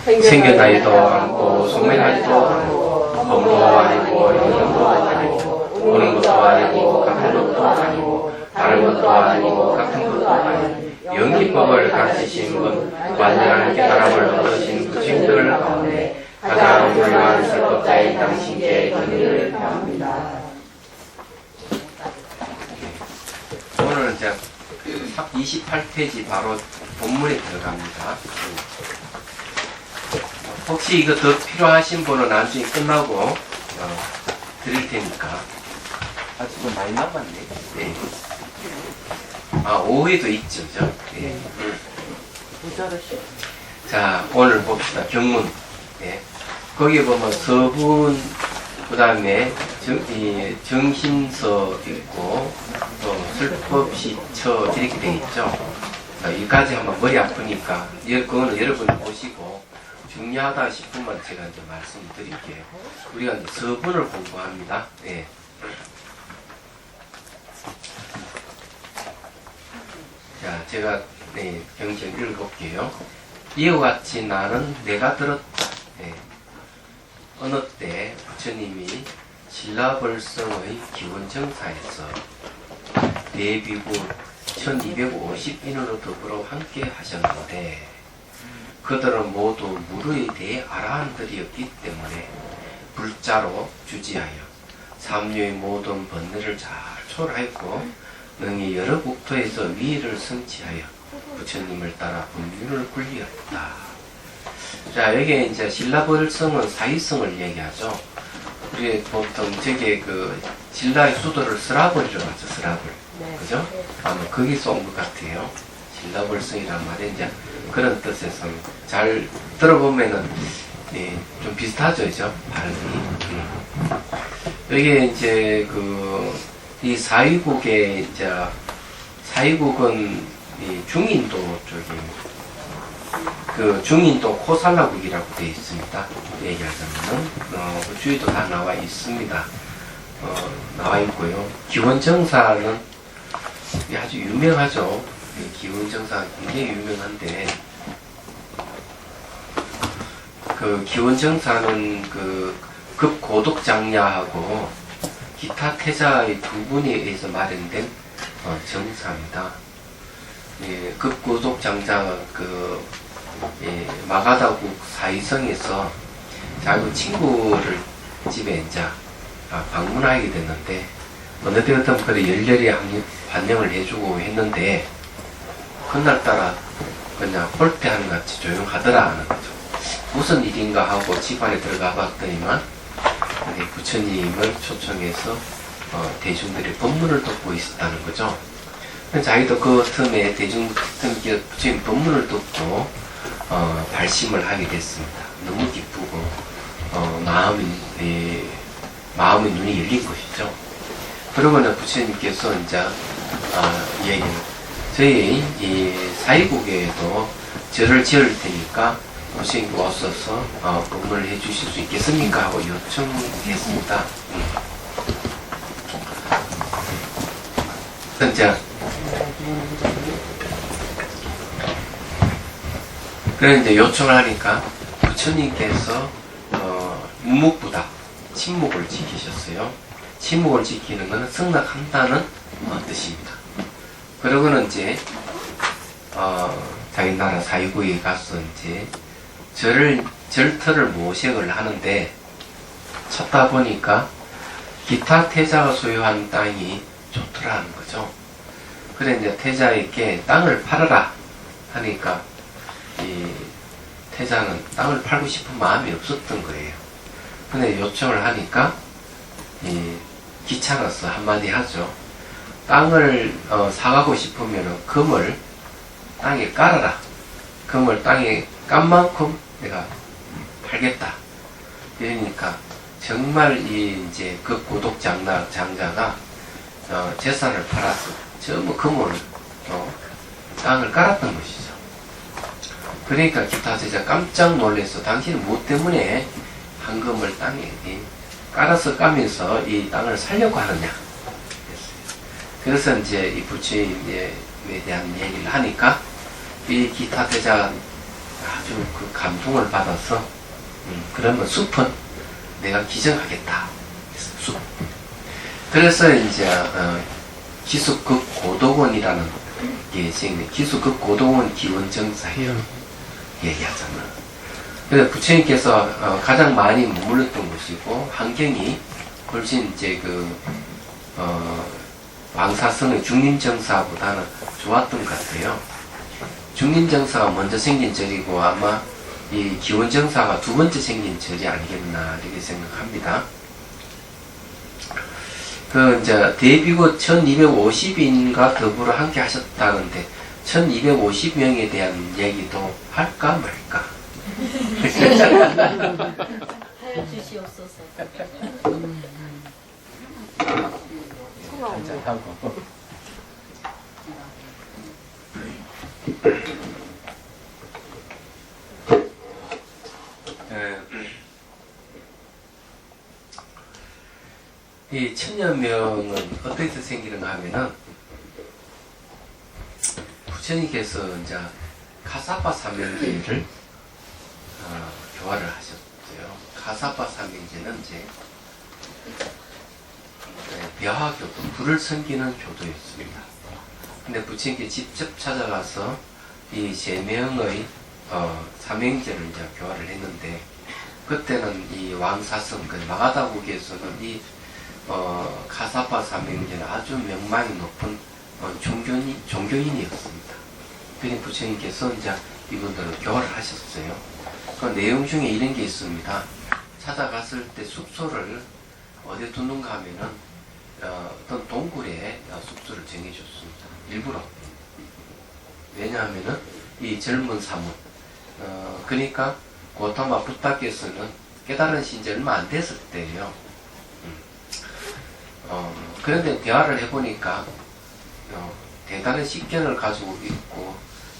생겨나지도 않고 소멸하지도 않고 범도 아니고 영도 아니고 오는 것도 아니고 같은 것도 아니고 다른 것도 아니고 같은 것도 아니고 영기법을 가르치신 분 완전한 깨달음을 얻으신 부처님들 가운데 가장 훌륭한 설법자인 당신께 경의를 표합니다. 오늘은 이제 28페이지 바로 본문에 들어갑니다. 혹시 이거 더 필요하신 분은 나중에 끝나고 드릴 테니까. 아직은 많이 남았네. 네. 아, 오후에도 있죠, 그죠? 네. 자, 오늘 봅시다. 경문. 네. 거기에 보면 서분, 그 다음에 정신서 있고, 또 설법시처 이렇게 되어 있죠. 자, 여기까지 한번 머리 아프니까, 그거는 여러분이 보시고, 중요하다 싶으면 제가 이제 말씀드릴게요. 우리가 이제 서분을 공부합니다. 네. 자, 제가 경전 읽어볼게요. 이와 같이 나는 내가 들었다. 네. 어느 때 부처님이 신라벌성의 기원정사에서 대비구 1250인으로 더불어 함께 하셨는데 그들은 모두 무르에 대해 아라한들이었기 때문에 불자로 주지하여 삼류의 모든 번뇌를 잘 초월하였고 능히 여러 국토에서 위를 성취하여 부처님을 따라 법륜을 굴리었다. 자, 여기에 이제 신라벌성은 사이성을 얘기하죠. 우리 보통 저게 신라의 수도를 스라벌이라고 하죠, 스라벌. 네. 그죠? 아마 거기서 온 것 같아요. 신라벌성이란 말이 이제 그런 뜻에서 잘 들어보면은 좀 비슷하죠, 그죠? 발음이. 여기에 이제 이 사위국의 이제 사위국은 이 중인도 쪽이 중인도 코살라국이라고 되어 있습니다. 얘기하자면은 주위도 다 나와 있습니다. 나와 있고요. 기원정사는 아주 유명하죠. 기원정사 굉장히 유명한데 기원정사는 급고독장야하고 기타 태자의 두 분에 의해서 마련된 정사입니다. 예, 급고독장자가 마가다국 사이성에서 자기 친구를 집에 이제 방문하게 됐는데 어느 때부터 그래 열렬히 환영을 해주고 했는데 그날따라 그냥 홀대하는 같이 조용하더라 하는 거죠. 무슨 일인가 하고 집 안에 들어가 봤더니만 부처님을 초청해서 대중들이 법문을 듣고 있었다는 거죠. 자기도 그 틈에 부처님 법문을 듣고 발심을 하게 됐습니다. 너무 기쁘고 마음의 눈이 열린 것이죠. 그러고는 부처님께서 이제 저희 이 사위국에도 절을 지을 테니까 부처님 오셔서 법문을 해주실 수 있겠습니까? 하고 요청했습니다. 이제 그래 이제 요청을 하니까 부처님께서 무묵부다 침묵을 지키셨어요. 침묵을 지키는 것은 승낙한다는 뜻입니다. 그러고는 이제 자기 나라 사위국에 가서 이제 절터를 모색을 하는데 찾다 보니까 기타 태자가 소유한 땅이 좋더라는 거죠. 그래 이제 태자에게 땅을 팔아라 하니까 이 태자는 땅을 팔고 싶은 마음이 없었던 거예요. 근데 요청을 하니까 귀찮아서 한마디 하죠. 땅을 사가고 싶으면 금을 땅에 깔아라. 금을 땅에 깐 만큼 내가 팔겠다. 그러니까 정말 이제 그 고독 장자가 재산을 팔아서 전부 금을 땅을 깔았던 것이죠. 그러니까 기타 제자 깜짝 놀라서 당신은 무엇 때문에 황금을 땅에 깔아서 까면서 이 땅을 살려고 하느냐. 그래서 이제 이 부처님에 대한 얘기를 하니까 이 기타 제자 아주 그 감동을 받아서 그러면 숲은 내가 기증하겠다. 숲. 그래서 이제 기숙극 고도원이라는 게 생긴 기숙극 고도원 기원정사예요. 얘기하잖아. 그래서 부처님께서 가장 많이 머물렀던 곳이고 환경이 훨씬 이제 왕사성의 중림정사보다는 좋았던 것 같아요. 중림정사가 먼저 생긴 절이고 아마 이 기원정사가 두 번째 생긴 절이 아니겠나 이렇게 생각합니다. 이제 대비고 1250인과 더불어 함께 하셨다는데 1250명에 대한 얘기도 할까 말까? 하여주시옵소서. 한잔하고. 이 천여 명은 어떻게 생기는가 하면은 부처님께서 이제 가사파 삼명제를 교화를 하셨어요. 가사파 삼명제는 이제 벼화교도, 불을 섬기는 교도였습니다. 근데 부처님께 직접 찾아가서 이 세 명의 삼명제를 이제 교화를 했는데 그때는 이 왕사성, 그 마가다국에서는 이 가사파 삼명제는 아주 명망이 높은 종교인이었습니다. 그러니 부처님께서 이제 이분들을 교화를 하셨어요. 그 내용 중에 이런 게 있습니다. 찾아갔을 때 숙소를 어디에 두는가 하면은 어떤 동굴에 숙소를 정해줬습니다. 일부러. 왜냐하면은 이 젊은 사문, 그러니까 고타마 부타께서는 깨달은 신지 얼마 안 됐을 때예요. 그런데 대화를 해보니까 대단한 식견을 가지고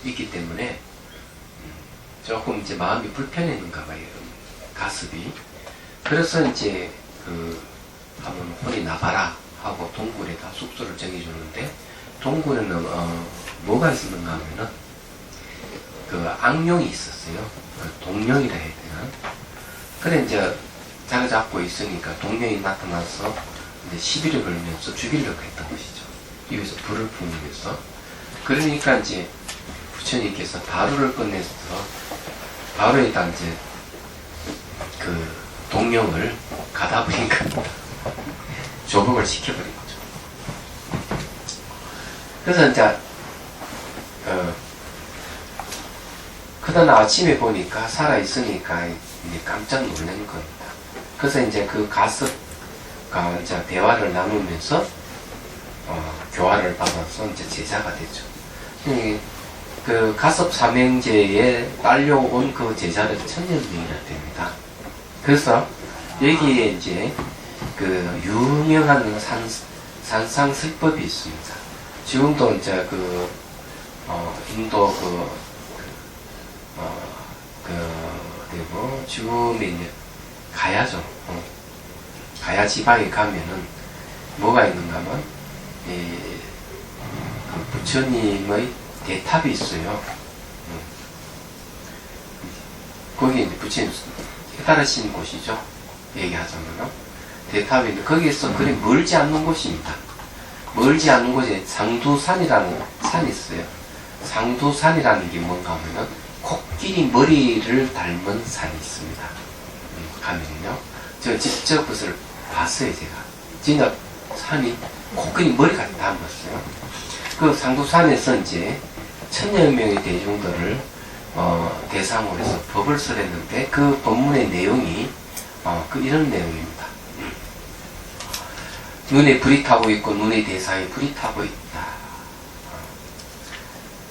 있기 때문에 조금 이제 마음이 불편했는가 봐요. 가습이. 그래서 이제 한번 혼이 나봐라 하고 동굴에다 숙소를 정해주는데 동굴에는 뭐가 있었는가 하면은 악룡이 있었어요. 동룡이라 해야 되나? 그래 이제 자리 잡고 있으니까 동룡이 나타나서 이제 시비를 걸면서 죽이려고 했던 것이죠. 입에서 불을 뿜으면서. 그러니까 이제 부처님께서 바루를 꺼내서 바루에다 이제 동룡을 가다보니까 조복을 시켜버린 거죠. 그래서 이제 그다음 아침에 보니까 살아있으니까 이제 깜짝 놀란 겁니다. 그래서 이제 그 가습과 이제 대화를 나누면서 교화를 받아서 이제 제자가 됐죠. 그 가섭 삼형제에 딸려온 그 제자들이 1000명이나 됩니다. 그래서 여기에 이제 유명한 산상설법이 있습니다. 지금도 이제 인도 그리고 지금에 이제 가야죠. 가야 지방에 가면은 뭐가 있는가 하면 부처님의 대탑이 있어요. 거기 이제 부처님 깨달으신 곳이죠. 얘기하자면은 대탑이 있는데 거기에서 그리 멀지 않는 곳입니다. 멀지 않는 곳에 상두산이라는 산이 있어요. 상두산이라는 게 뭔가 하면은 코끼리 머리를 닮은 산이 있습니다. 가면은요. 제가 직접 그것을 봤어요, 제가. 진짜 산이 코끼리 머리까지 닮았어요. 그 상두산에서 이제 1000여 명의 대중들을 대상으로 해서 법을 설했는데 그 법문의 내용이 이런 내용입니다. 눈에 불이 타고 있고 눈의 대상에 불이 타고 있다.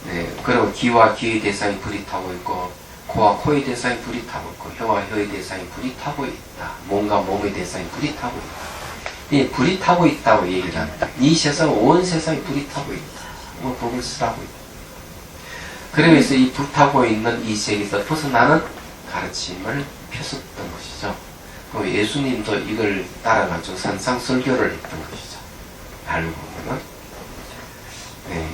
네, 그리고 귀와 귀의 대상에 불이 타고 있고 코와 코의 대상에 불이 타고 있고 혀와 혀의 대상에 불이 타고 있다. 몸과 몸의 대상에 불이 타고 있다. 이 불이 타고 있다고 얘기를 합니다. 이 세상 온 세상에 불이 타고 있다. 뭐 법을 쓰라고 있다. 그러면서 이 불타고 있는 이 세계에서 벗어나는 가르침을 폈었던 것이죠. 예수님도 이걸 따라가지고 산상설교를 했던 것이죠. 알고 보면은. 네.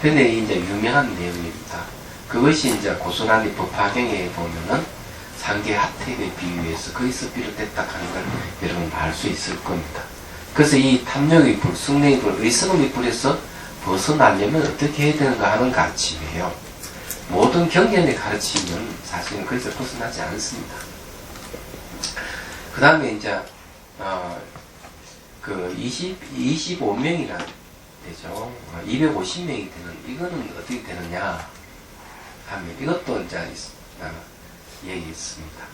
근데 이제 유명한 내용입니다. 그것이 이제 고스란히 법화경에 보면은 상계 하택에 비유해서 거기서 비롯됐다 하는 걸 여러분 알 수 있을 겁니다. 그래서 이 탐욕의 불, 승례의 불, 의성의 불에서 벗어나려면 어떻게 해야 되는가 하는 가르침이에요. 모든 경전의 가르침은 사실은 거기서 벗어나지 않습니다. 그 다음에 이제 그 25명이라는 되죠. 250명이 되는 이거는 어떻게 되느냐 하면 이것도 이제 얘기했습니다.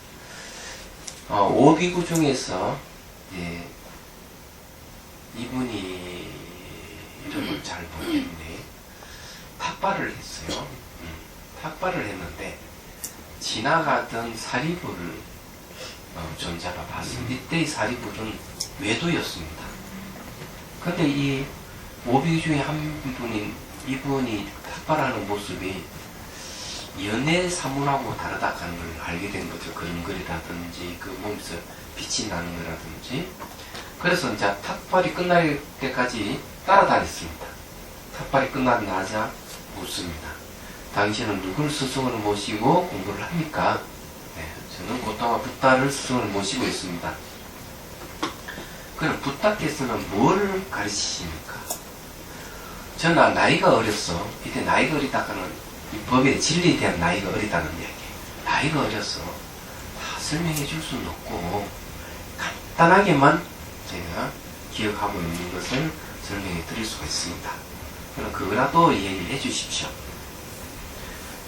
오비구 중에서 예, 이분이 이름을 잘 모르겠네. 탁발을 했어요. 탁발을 했는데 지나가던 사리불을 존자가 봤습니다. 이때의 사리불은 외도였습니다. 근데 이 오비 중에 한 분인 이분이 탁발하는 모습이 연애 사문하고 다르다 하는 걸 알게 된 거죠. 그림글이라든지 그 몸에서 빛이 나는 거라든지. 그래서 이제 탁발이 끝날 때까지 따라다녔습니다. 탁발이 끝나자 묻습니다. 당신은 누굴 스승으로 모시고 공부를 합니까? 네, 저는 고타마 붓다를 스승으로 모시고 있습니다. 그럼 붓다께서는 뭘 가르치십니까? 저는 나이가 어렸어. 이때 나이가 어리다가는 이 법의 진리에 대한 나이가 어리다는 얘기. 나이가 어려서 다 설명해 줄 수는 없고 간단하게만 제가 기억하고 있는 것을 설명해 드릴 수가 있습니다. 그럼 그거라도 얘기를 해 주십시오.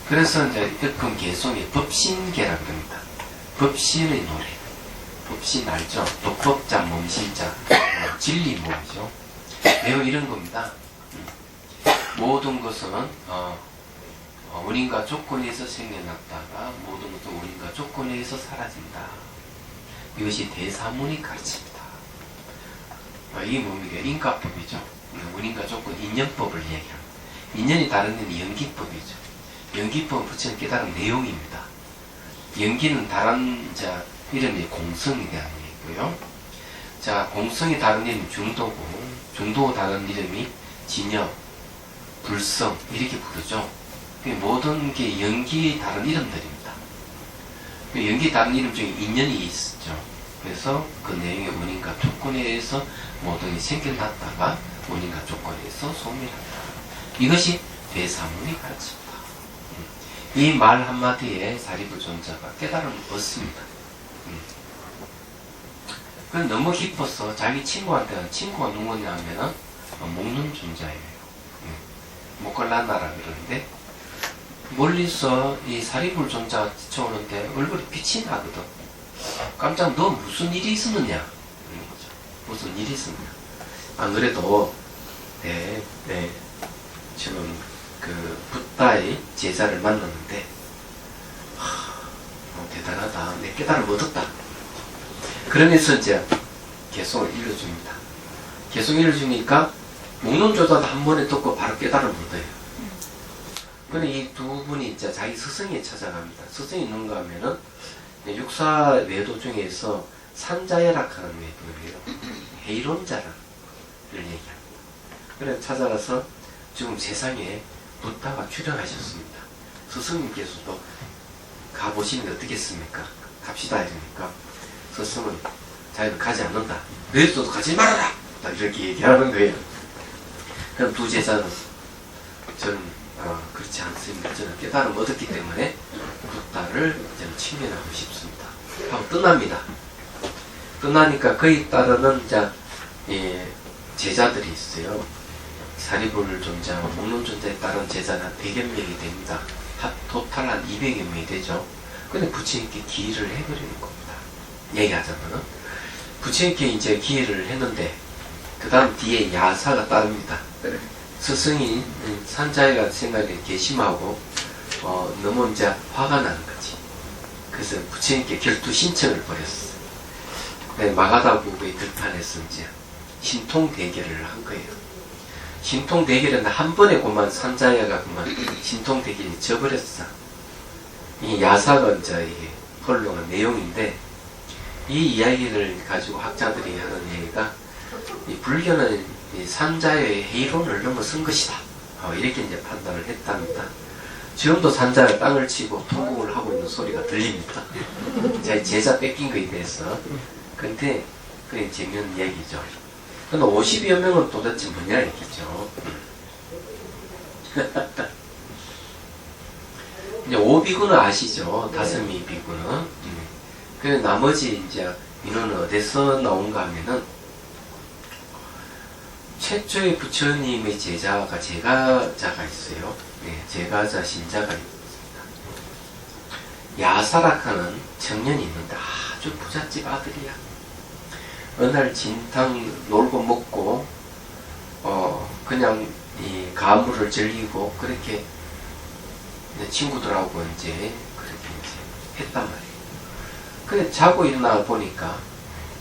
그래서 이제 득금 개송이 법신계라고 합니다. 법신의 노래. 법신 알죠? 독법자, 몸신자, 진리 몸이죠. 매우 이런 겁니다. 모든 것은 원인과 조건에서 생겨났다가 모든 것도 원인과 조건에서 사라진다. 이것이 대사문이 가르칩니다. 이 몸이게 인과법이죠. 원인과 조건, 인연법을 얘기합니다. 인연이 다른 데는 연기법이죠. 연기법은 부처님 깨달은 내용입니다. 연기는 다른 이름이 공성에 대한 얘기고요. 자, 공성이 다른 이름이 중도고, 중도 다른 이름이 진여, 불성 이렇게 부르죠. 모든 게 연기 다른 이름들입니다. 연기 다른 이름 중에 인연이 있죠. 그래서 그 내용의 원인과 조건에 의해서 모든 게 생겨났다가 원인과 조건에 의해서 소멸한다. 이것이 대사문이 가르칩니다. 이 말 한마디에 사리부 존자가 깨달음을 얻습니다. 그건 너무 깊어서 자기 친구한테는 친구가 누구냐 하면은 목눈 존자예요. 목걸란나라 그러는데 멀리서 이 사리불 존자가 지쳐오는데 얼굴에 빛이 나거든. 깜짝 너 무슨 일이 있었느냐? 무슨 일이 있었느냐? 안 그래도 지금 그 붓다의 제자를 만났는데 대단하다. 내 깨달음을 얻었다. 그러면서 이제 개성을 일러줍니다. 개성 일러주니까 목론 조사도 한 번에 듣고 바로 깨달음을 얻어요. 근데 이 두 분이 이제 자기 스승에 찾아갑니다. 스승이 있는가 하면은 육사 외도 중에서 산자예락하는 외도예요. 해이론자를 얘기합니다. 그래서 찾아가서 지금 세상에 붓다가 출연하셨습니다. 스승님께서도 가보시는데 어떻겠습니까? 갑시다 이러니까 스승은 자기는 가지 않는다. 너희들도 가지 말아라! 이렇게 얘기하는 거예요. 그럼 두 제자는 저는 그렇지 않습니다. 저는 깨달음 얻었기 때문에 붓다를 저는 친면하고 싶습니다. 하고 떠납니다. 떠나니까 그에 따르는 제자들이 있어요. 사리불 존자, 목론 존자에 따른 제자는 한 100여 명이 됩니다. 토탈 한 200여 명이 되죠. 근데 부처님께 기의를 해버리는 겁니다. 얘기하자면은 부처님께 이제 기의를 했는데 그 다음 뒤에 야사가 따릅니다. 스승이 산자애가 생각에 개심하고 너무 이제 화가 나는 거지. 그래서 부처님께 결투 신청을 벌였어. 마가다부의 들판에서 이제 신통 대결을 한 거예요. 신통 대결은 한 번에 그만 산자애가 그만 신통 대결이 져버렸어. 이 야사가 이제 이게 헐렁한 내용인데 이 이야기를 가지고 학자들이 하는 얘기가 이 불교는 이 산자의 해이론을 넘어선 것이다. 이렇게 이제 판단을 했답니다. 지금도 산자가 땅을 치고 통곡을 하고 있는 소리가 들립니다. 제 제자 뺏긴 거에 대해서. 근데 그게 재미있는 얘기죠. 근데 50여 명은 도대체 뭐냐 얘기죠. 이제 5비구는 아시죠? 다섯미 비구는. 그 나머지 이제 인원은 어디서 나온가 하면은 최초의 부처님의 제자가 제가자가 있어요. 네, 제가자 신자가 있습니다. 야사락하는 청년이 있는데 아주 부잣집 아들이야. 어느 날 진탕 놀고 먹고 그냥 이 가물을 즐기고 그렇게 친구들하고 이제 그렇게 이제 했단 말이에요. 그래 자고 일어나 보니까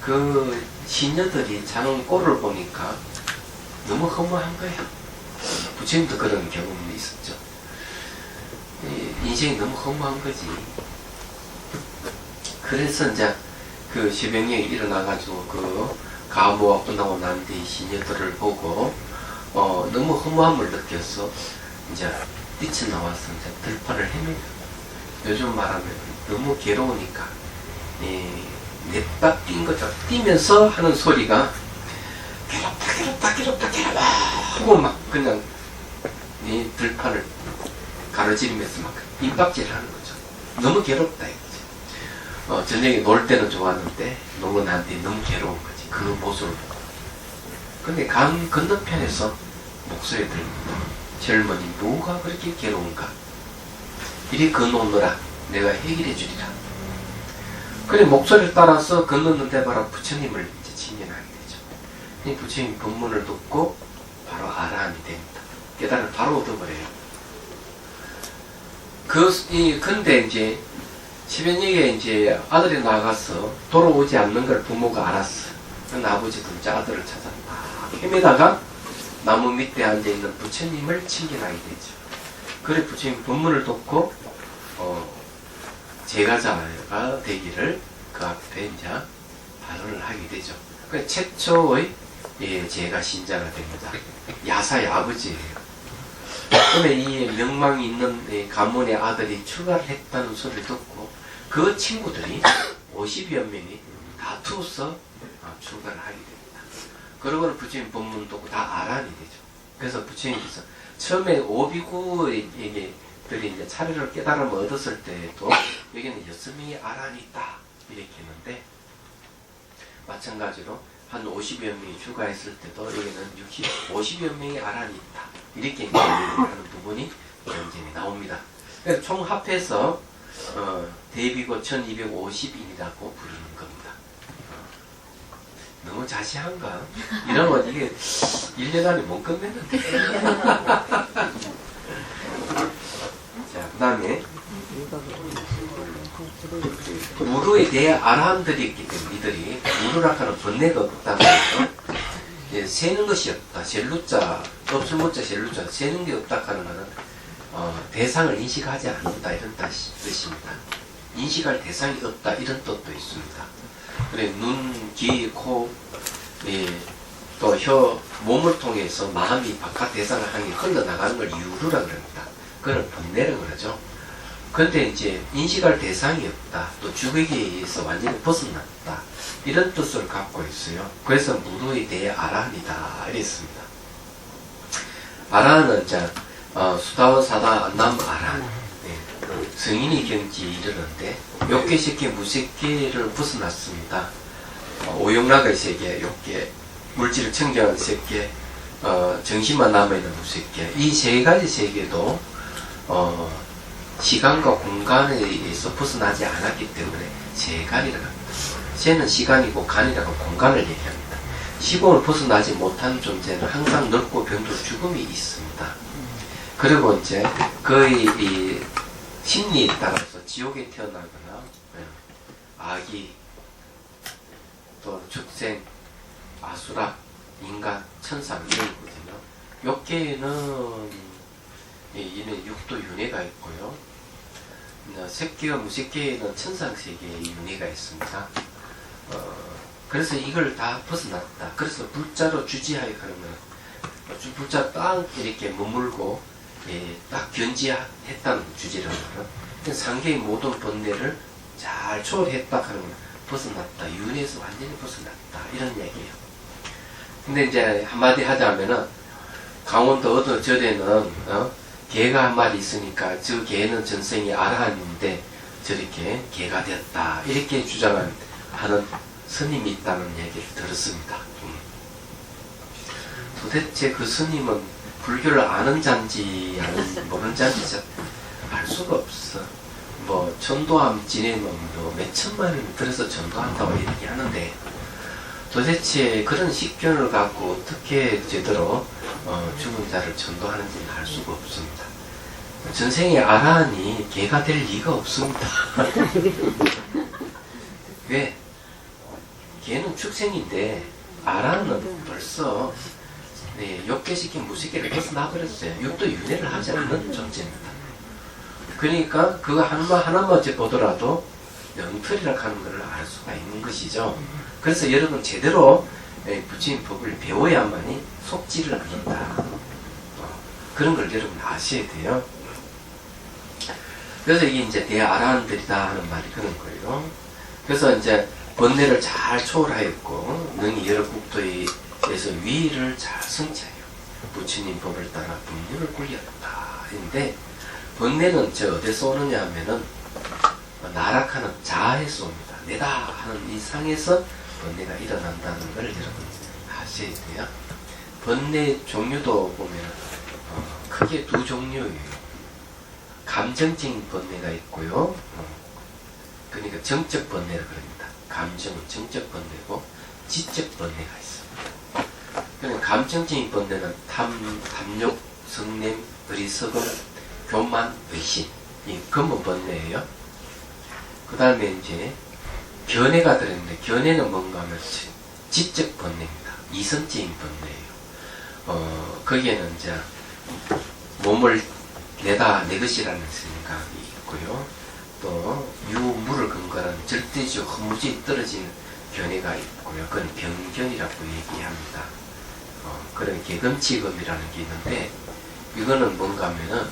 그 시녀들이 자는 꼴을 보니까 너무 허무한 거야. 부처님도 그런 경험이 있었죠. 인생이 너무 허무한 거지. 그래서 이제 그 새벽에 일어나가지고 그 가무가 끝나고 난 뒤 시녀들을 보고 너무 허무함을 느껴서 이제 뛰쳐나와서 이제 들판을 헤매요. 요즘 말하면 너무 괴로우니까 냅다 뛴 거죠. 뛰면서 하는 소리가 괴롭다 괴롭다 괴롭다 괴롭다 하고 막 그냥 이 들판을 가로지르면서 막 임박질 하는 거죠. 너무 괴롭다 이거지. 저녁에 놀 때는 좋았는데 놀고 난 뒤 너무 괴로운 거지. 그 모습을 보고. 근데 강 건너편에서 목소리 들립니다. 젊은이 뭐가 그렇게 괴로운가? 이리 건너오너라. 내가 해결해 주리라. 그래 목소리를 따라서 건넜는데 바로 부처님을 이제 직면하게 되죠. 이 부처님 법문을 듣고 바로 아라한이 됩니다. 깨달음을 바로 얻어버려요. 근데 이제 시변역에 이제 아들이 나가서 돌아오지 않는 걸 부모가 알았어. 그래서 아버지도 이제 아들을 찾아 막 헤매다가 나무 밑에 앉아있는 부처님을 친견하게 되죠. 그래 부처님 법문을 듣고 제가자가 되기를 그 앞에 이제 발언을 하게 되죠. 그 최초의 제가 신자가 됩니다. 야사의 아버지예요. 근데 이 명망이 있는 가문의 아들이 출가를 했다는 소리를 듣고 그 친구들이 50여 명이 다투어서 출가를 하게 됩니다. 그러고는 부처님 법문 듣고 다 아란이 되죠. 그래서 부처님께서 처음에 오비구에게 들이 이제 차례를 깨달음을 얻었을 때에도 여기는 6명이 아란이 있다 이렇게 했는데 마찬가지로 한 50여 명이 출가했을 때도 여기는 50여 명이 아란이 있다 이렇게 하는 부분이 경전에 나옵니다. 그래서 총 합해서 대비고 1250인이라고 부르는 겁니다. 너무 자세한가? 이러면 이게 1년 안에 못 끝냈는데. 자, 그 다음에 무루에 대해 아라한들이 있기 때문에 이들이 무루라카는 번뇌가 없다고 해서 세는 것이 없다. 셀루자, 없을무자 셀루자, 세는 게 없다 하는 것은 대상을 인식하지 않는다 이런 뜻입니다. 인식할 대상이 없다 이런 뜻도 있습니다. 그래 눈, 귀, 코, 또 혀, 몸을 통해서 마음이 바깥 대상을 향해 흘러나가는 걸 유루라 그럽니다. 그걸 번뇌라 그러죠. 그런데 이제 인식할 대상이 없다. 또 주객에 의해서 완전히 벗어났다. 이런 뜻을 갖고 있어요. 그래서 무루에 대해 아라한이다 이랬습니다. 아라한은 수다와 사다 안남 아라한 성인이 경지에 이르는데 욕계, 색계, 무색계를 벗어났습니다. 오용락의 세계, 욕계, 물질을 청정한 세계, 정신만 남아있는 무색계 이 세 가지 세계도 시간과 공간에 의해서 벗어나지 않았기 때문에 세간이라고 합니다. 세는 시간이고 간이라고 공간을 얘기합니다. 시공을 벗어나지 못한 존재는 항상 늙고 병들어 죽음이 있습니다. 그리고 이제 거의 이 심리에 따라서 지옥에 태어나거나 아기 또 축생, 아수라, 인간, 천상 이런 거거든요. 욕계에는 이는 육도 윤회가 있고요. 색계와 무색계에는 천상세계의 윤회가 있습니다. 그래서 이걸 다 벗어났다. 그래서 불자로 주지하여 가는 거예요. 불자 딱 이렇게 머물고 딱 견지했다는 주제라는 거는 상계의 모든 번뇌를 잘 초월했다 하는 건 벗어났다. 윤회에서 완전히 벗어났다. 이런 얘기예요. 근데 이제 한마디 하자면은 강원도 어느 절에는 개가 한 마리 있으니까 저 개는 전생에 아라한인데 저렇게 개가 되었다. 이렇게 주장하는 스님이 있다는 얘기를 들었습니다. 도대체 그 스님은 불교를 아는 잔지 모르는 잔지 알 수가 없어. 뭐 전도함 지내면 뭐 몇천만 원 들어서 전도한다고 이렇게 하는데 도대체 그런 식견을 갖고 어떻게 제대로 죽은 자를 전도하는지는 알 수가 없습니다. 전생에 아라한이 개가 될 리가 없습니다. 왜? 개는 축생인데 아라한은 벌써 욕계시킨 무식계를 벗어나버렸어요. 육도 윤회를 하지 않는 존재입니다. 그러니까 그거 하나만 보더라도 영털이라고 하는 것을 알 수가 있는 것이죠. 그래서 여러분 제대로 부처님 법을 배워야만이 속지를 않는다. 그런 걸 여러분 아셔야 돼요. 그래서 이게 이제 대아라한들이다 하는 말이 그런 거예요. 그래서 이제 번뇌를 잘 초월하였고 능히 여러 국토에서 위를 잘 성취하여 부처님 법을 따라 분류를 굴렸다. 인데 번뇌는 어디서 오느냐 하면은 나락하는 자아에서 옵니다. 내다 하는 이상에서 번뇌가 일어난다는 걸 여러분 아셔야 돼요. 번뇌 종류도 보면 크게 두 종류예요. 감정적인 번뇌가 있고요. 그러니까 정적 번뇌를 그럽니다. 감정은 정적 번뇌고 지적 번뇌가 있습니다. 그러니까 감정적인 번뇌는 탐욕, 성냄, 어리석음, 교만, 의심 이 근본 번뇌예요. 그 다음에 이제 견해가 들어있는데 견해는 뭔가 하면 지적 번뇌입니다. 이성적인 번뇌예요. 거기에는 이제 몸을 내다 내 것이라는 생각이 있고요. 또 유물을 근거한 절대적 허무주의 떨어지는 견해가 있고요. 그건 병견이라고 얘기합니다. 그런 개금치검이라는 게 있는데 이거는 뭔가 하면은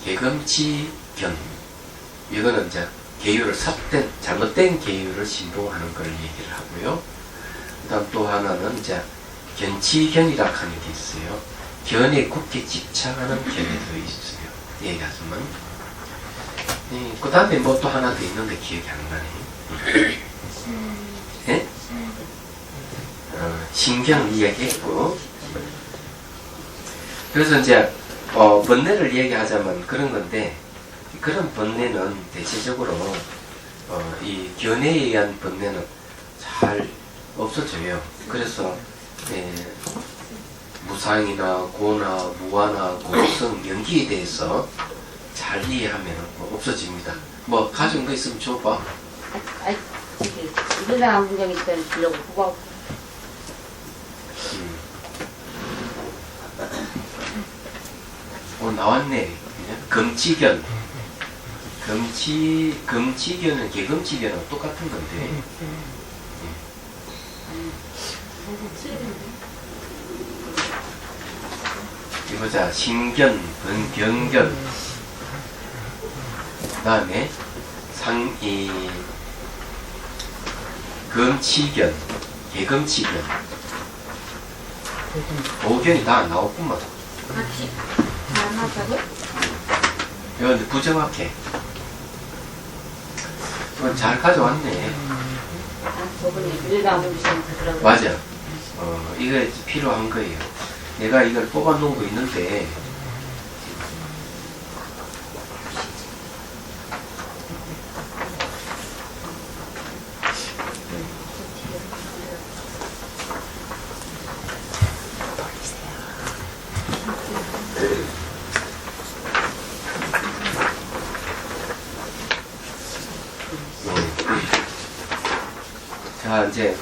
개금치견 이거는 이제 계율을 잘못된 계율을 신봉하는 걸 얘기를 하고요. 그 다음 또 하나는 이제 견치견이라고 하는 게 있어요. 견에 굳게 집착하는 견해도 있어요. 얘기하자면. 그 다음에 뭐 또 하나 더 있는데 기억이 안 나네. 예? 신경 이야기했고. 그래서 이제, 번뇌를 얘기하자면 그런 건데, 그런 번뇌는 대체적으로, 이 견해에 의한 번뇌는 잘 없어져요. 그래서, 무상이나 고나 무아나 고성 연기에 대해서 잘 이해하면 없어집니다. 뭐 가져온 거 있으면 줘봐. 일어나는 문장이 있다는 주려고 후보. 나왔네. 금치견. 금치견은 개금치견은 똑같은 건데. 이거자 신견, 번경견, 그 다음에 금치견, 개금치견, 도견이 다 안 나왔구만. 같이 안 하자고? 이건 이제 부정확해. 이건 잘 가져왔네. 저번에 일어나는 문장 그러더라고. 맞아. 이거 필요한 거예요. 내가 이걸 뽑아놓은 거 있는데, 자, 이제,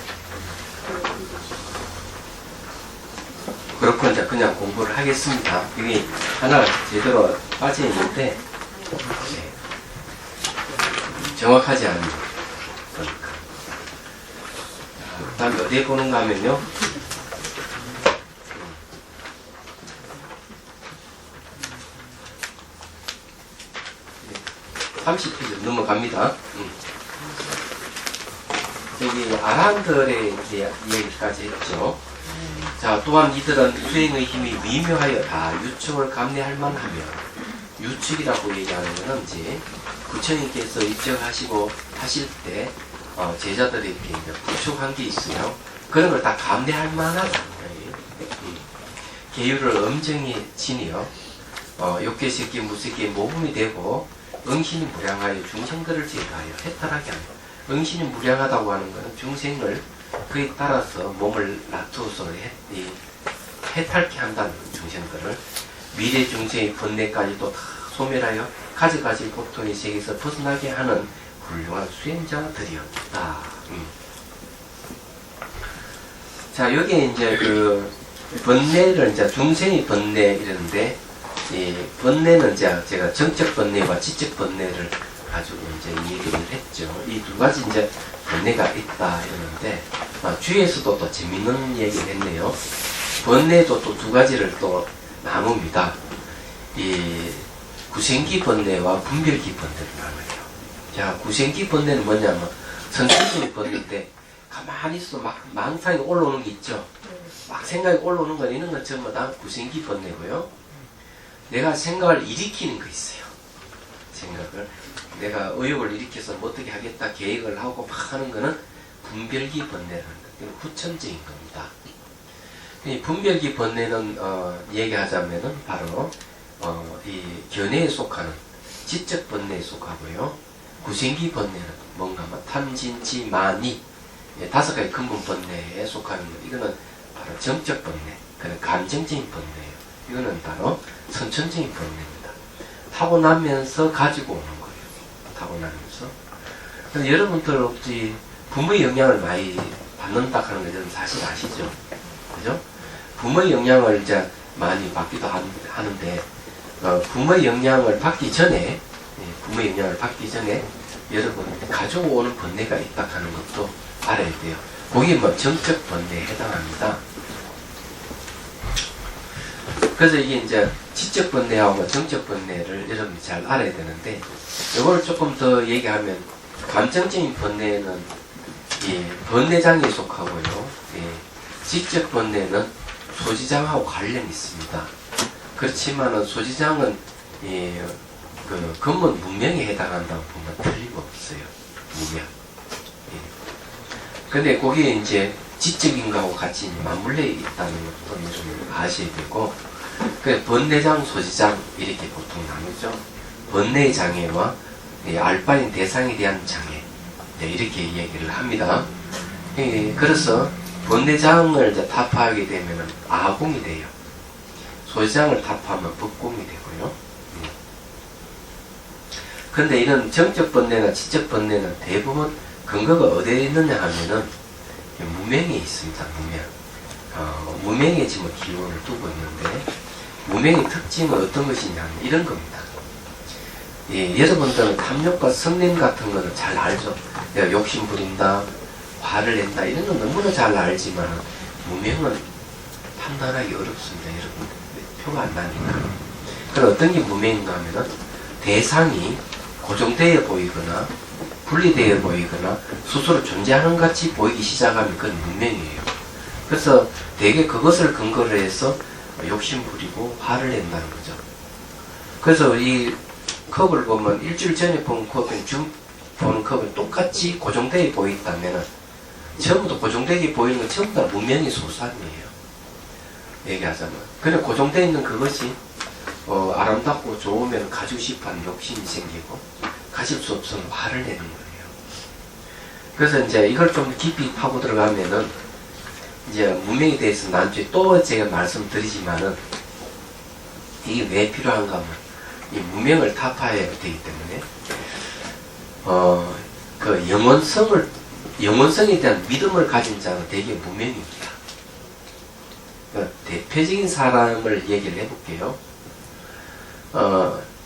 그렇고 이제 그냥 공부를 하겠습니다. 이게 하나 제대로 빠져 있는데 정확하지 않은 거니까. 다음 어디에 보는가 하면요. 30페이지 넘어갑니다. 여기 아란들의 이제 이야기까지 했죠. 자, 또한 이들은 수행의 힘이 미묘하여 다 유축을 감내할 만하며, 유축이라고 얘기하는 것은 이제 부처님께서 입적하시고 하실 때 제자들에게 이제 부축한 게 있어요. 그런 걸 다 감내할 만하다. 계율을 엄정히 지니어 욕계, 색계, 무색계 모범이 되고 응신이 무량하여 중생들을 제거하여 해탈하게 한다. 응신이 무량하다고 하는 것은 중생을 그에 따라서 몸을 놔두어서 해탈케 한다는 중생들을 미래 중생의 번뇌까지도 다 소멸하여 가지가지 고통의 세계에서 벗어나게 하는 훌륭한 수행자들이었다. 자, 여기에 이제 그 번뇌를 이제 중생의 번뇌 이러는데, 이 번뇌는 이제 제가 정적 번뇌와 지적 번뇌를 가지고 이제 얘기를 했죠. 이 두 가지 이제 번뇌가 있다 이러는데, 주위에서도 또 재밌는 얘기를 했네요. 번뇌도 또 두 가지를 또 나눕니다. 이 구생기 번뇌와 분별기 번뇌를 나눠요. 자, 구생기 번뇌는 뭐냐면 선천적인 번뇌인데, 가만히 있어 막 망상이 올라오는 게 있죠. 막 생각이 올라오는 건 이런 건 전부 다 구생기 번뇌고요. 내가 생각을 일으키는 거 있어요. 생각을 내가 의욕을 일으켜서 뭐 어떻게 하겠다 계획을 하고 막 하는 거는 분별기 번뇌라는 거, 후천적인 겁니다. 이 분별기 번뇌는 얘기하자면은 바로 이 견해에 속하는 지적 번뇌에 속하고요. 구생기 번뇌는 뭔가 탐진치 만이 5가지 근본 번뇌에 속하는 것. 이거는 바로 정적 번뇌, 그는 감정적인 번뇌예요. 이거는 바로 선천적인 번뇌입니다. 타고나면서 가지고 오는 거예요. 타고나면서. 근데 여러분들 혹시 부모의 영향을 많이 받는다 하는 거 여러분 사실 아시죠? 그죠? 부모의 영향을 이제 많이 받기도 하는데, 부모의 영향을 받기 전에, 부모의 영향을 받기 전에 여러분 가지고 오는 번뇌가 있다 하는 것도 알아야 돼요. 그게 뭐 정적 번뇌에 해당합니다. 그래서 이게 이제 지적 번뇌하고 정적 번뇌를 여러분이 잘 알아야 되는데, 이걸 조금 더 얘기하면 감정적인 번뇌는 이 번뇌장에 속하고요. 지적 번뇌는 소지장하고 관련이 있습니다. 그렇지만은 소지장은 그 근본 문명에 해당한다고 보면 틀림없어요. 문명. 근데 거기에 이제 지적인 거하고 같이 맞물려 있다는 것도 좀 아셔야 되고, 그 번뇌장, 소지장 이렇게 보통 나누죠. 번뇌의 장애와 알바인 대상에 대한 장애, 이렇게 얘기를 합니다. 그래서 번뇌장을 이제 타파하게 되면 아공이 돼요. 소지장을 타파하면 법공이 되고요. 근데 이런 정적 번뇌나 지적 번뇌는 대부분 근거가 어디에 있느냐 하면은 무명에 있습니다. 무명. 무명에 지금 기원을 두고 있는데, 무명의 특징은 어떤 것이냐 하면 이런 겁니다. 여러분들은 탐욕과 성냄 같은 거는 잘 알죠. 내가 욕심 부린다, 화를 낸다, 이런 건 너무나 잘 알지만 무명은 판단하기 어렵습니다. 여러분들 표가 안 나니까. 그럼 어떤 게 무명인가 하면은 대상이 고정되어 보이거나 분리되어 보이거나 스스로 존재하는 같이 보이기 시작하면 그건 무명이에요. 그래서 대개 그것을 근거로 해서 욕심 부리고 화를 낸다는 거죠. 그래서 이 컵을 보면 일주일 전에 본 컵은 지금 보는 컵은 똑같이 고정되어 보인다면 처음부터 고정되게 보이는 건 전부 다 무명의 소산이에요. 얘기하자면. 근데 고정되어 있는 그것이 아름답고 좋으면 가지고 싶어하는 욕심이 생기고, 가질 수 없으면 화를 내는 거예요. 그래서 이제 이걸 좀 깊이 파고 들어가면은 이제 무명에 대해서 나중에 또 제가 말씀드리지만은 이게 왜 필요한가 하면 이 무명을 타파해야 되기 때문에 그 영원성에 대한 믿음을 가진 자는 대개 무명입니다. 그러니까 대표적인 사람을 얘기를 해볼게요.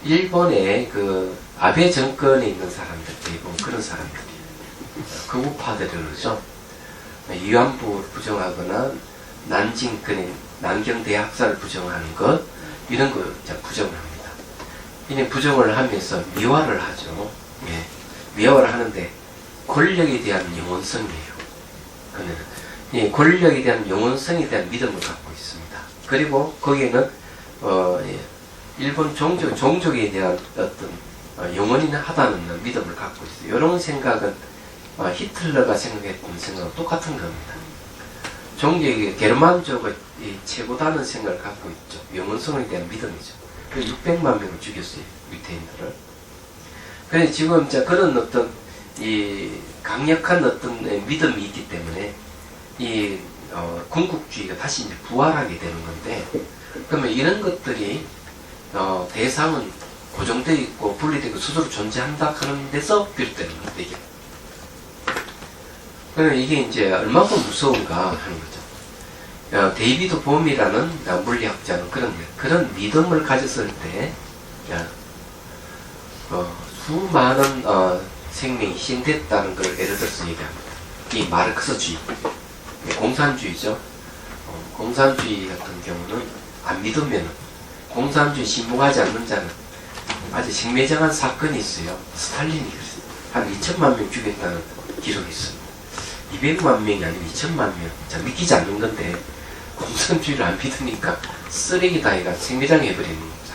일본의 그 아베 정권에 있는 사람들 대부분 그런 사람들이에요. 극우파들이 그러죠. 위안부를 부정하거나 난징, 난경 대학살을 부정하는 것, 이런 거 부정을 합니다. 이는 부정을 하면서 미화를 하죠. 예. 미화를 하는데 권력에 대한 영원성이에요. 그는 이 권력에 대한 영원성에 대한 믿음을 갖고 있습니다. 그리고 거기에는 예. 일본 종족에 대한 어떤 영원히 하다는 믿음을 갖고 있어요. 이런 생각은 히틀러가 생각했던 생각은 똑같은 겁니다. 종족이 게르만족의 최고다는 생각을 갖고 있죠. 영원성에 대한 믿음이죠. 600만 명을 죽였어요. 유태인들을. 그래서 지금 이제 그런 어떤 이 강력한 어떤 믿음이 있기 때문에 이 군국주의가 다시 이제 부활하게 되는 건데, 그러면 이런 것들이 대상은 고정되어 있고 분리되고 스스로 존재한다 하는 데서 비롯되는 겁니다. 이게. 그러면 이게 이제 얼마큼 무서운가 하는 거죠. 데이비드 봄이라는 물리학자는 그런 믿음을 가졌을 때 수많은 생명이 희생됐다는 걸 예를 들어서 얘기합니다. 이 마르크스주의, 공산주의죠. 공산주의 같은 경우는 안 믿으면 공산주의 신봉하지 않는 자는 아주 생매장한 사건이 있어요. 스탈린이 그랬어요. 한 2천만 명 죽였다는 기록이 있습니다. 200만 명이 아니고 2천만 명. 자, 믿기지 않는 건데 공산주의를 안 믿으니까 쓰레기다 해가 생매장 해버리는 거죠.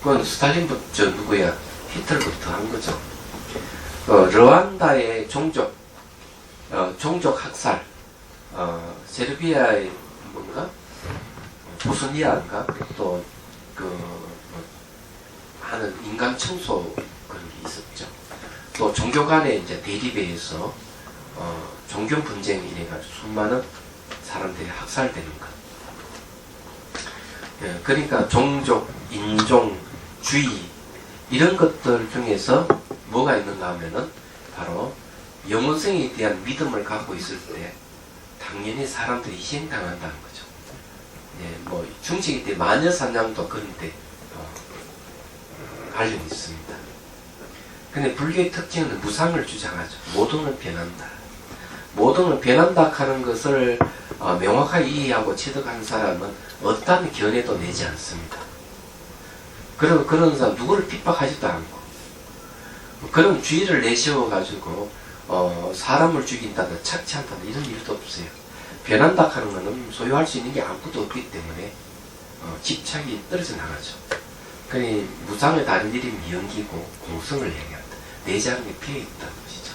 그건 스탈린부터 누구야? 히틀러부터 한 거죠. 르완다의 종족 학살, 세르비아의 뭔가 보스니아인가 또 하는 인간 청소 그런 게 있었죠. 또 종교 간의 이제 대립에 의해서 종교 분쟁이 이래가지고 수많은 사람들이 학살되는 것. 예, 그러니까 종족, 인종, 주의 이런 것들 중에서 뭐가 있는가 하면은 바로 영원성에 대한 믿음을 갖고 있을 때 당연히 사람들이 희생당한다는 거죠. 예, 뭐 중세기 때 마녀사냥도 그런데 관련이 있습니다. 근데 불교의 특징은 무상을 주장하죠. 모든을 변한다. 모든을 변한다 하는 것을 명확하게 이해하고 체득한 사람은 어떠한 견해도 내지 않습니다. 그리고 그런 사람 누구를 핍박하지도 않고 그런 주의를 내세워가지고 사람을 죽인다든 착취한다든 이런 일도 없어요. 변한다 하는 것은 소유할 수 있는 게 아무것도 없기 때문에 집착이 떨어져 나가죠. 그러니 무상의 다른 이름이 연기고 공성을 얘기한다. 내재하는 게 비어있다는 것이죠.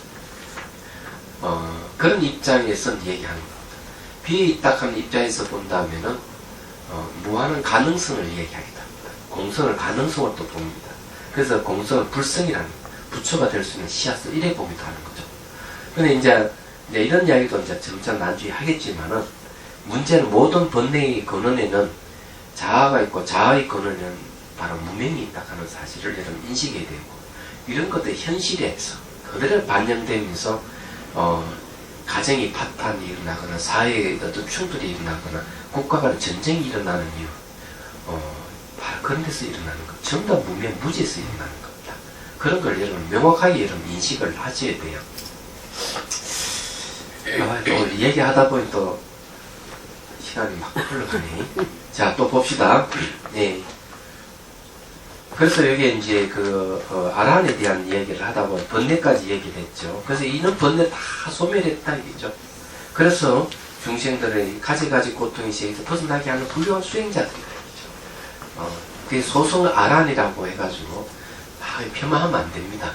그런 입장에서 얘기하는 겁니다. 비어있다 하는 입장에서 본다면은 무한한 가능성을 얘기하기도 합니다. 공성을 가능성을 또 봅니다. 그래서 공성은 불성이라는 부처가 될 수 있는 씨앗을 이래 보기도 하는 거죠. 근데 이제 이런 이야기도 이제 점점 나중에 하겠지만은 문제는 모든 번뇌의 근원에는 자아가 있고 자아의 근원에는 바로 무명이 있다 하는 사실을 여러분 인식해야 되고, 이런 것들이 현실에서 그대로 반영되면서 가정이 파탄이 일어나거나 사회에 어떤 충돌이 일어나거나 국가 간 전쟁이 일어나는 이유 바로 그런 데서 일어나는 것, 전부 다 무명 무지에서 일어나는 겁니다. 그런 걸 여러분 명확하게 여러분 인식을 하셔야 돼요. 오늘 얘기하다 보니 또 시간이 막 흘러가네. 자, 또 봅시다. 네. 그래서 여기 이제 아란에 대한 이야기를 하다 보니 번뇌까지 얘기를 했죠. 그래서 이런 번뇌 다 소멸했다 이거죠. 그래서 중생들의 가지가지 고통의 세계에서 벗어나게 하는 훌륭한 수행자들이다 이거죠. 그게 소승 아란이라고 해가지고 폄하하면 안 됩니다.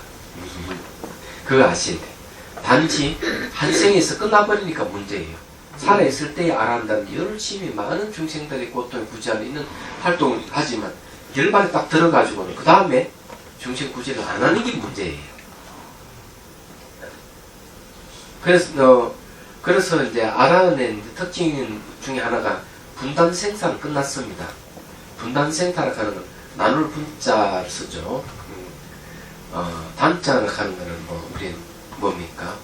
그거 아셔야 돼. 단지 한 생에서 끝나버리니까 문제예요. 살아있을 때에 아란다는 열심히 많은 중생들의 고통에 구제하는 있는 활동을 하지만 결말에 딱 들어가지고는 그 다음에 중생 구제를 안 하는 게 문제예요. 그래서 이제 아란의 특징 중에 하나가 분단 생사는 끝났습니다. 분단 생사를 하는 건 나눌 분자를 쓰죠. 단자를 하는 거는 우리는 뭡니까?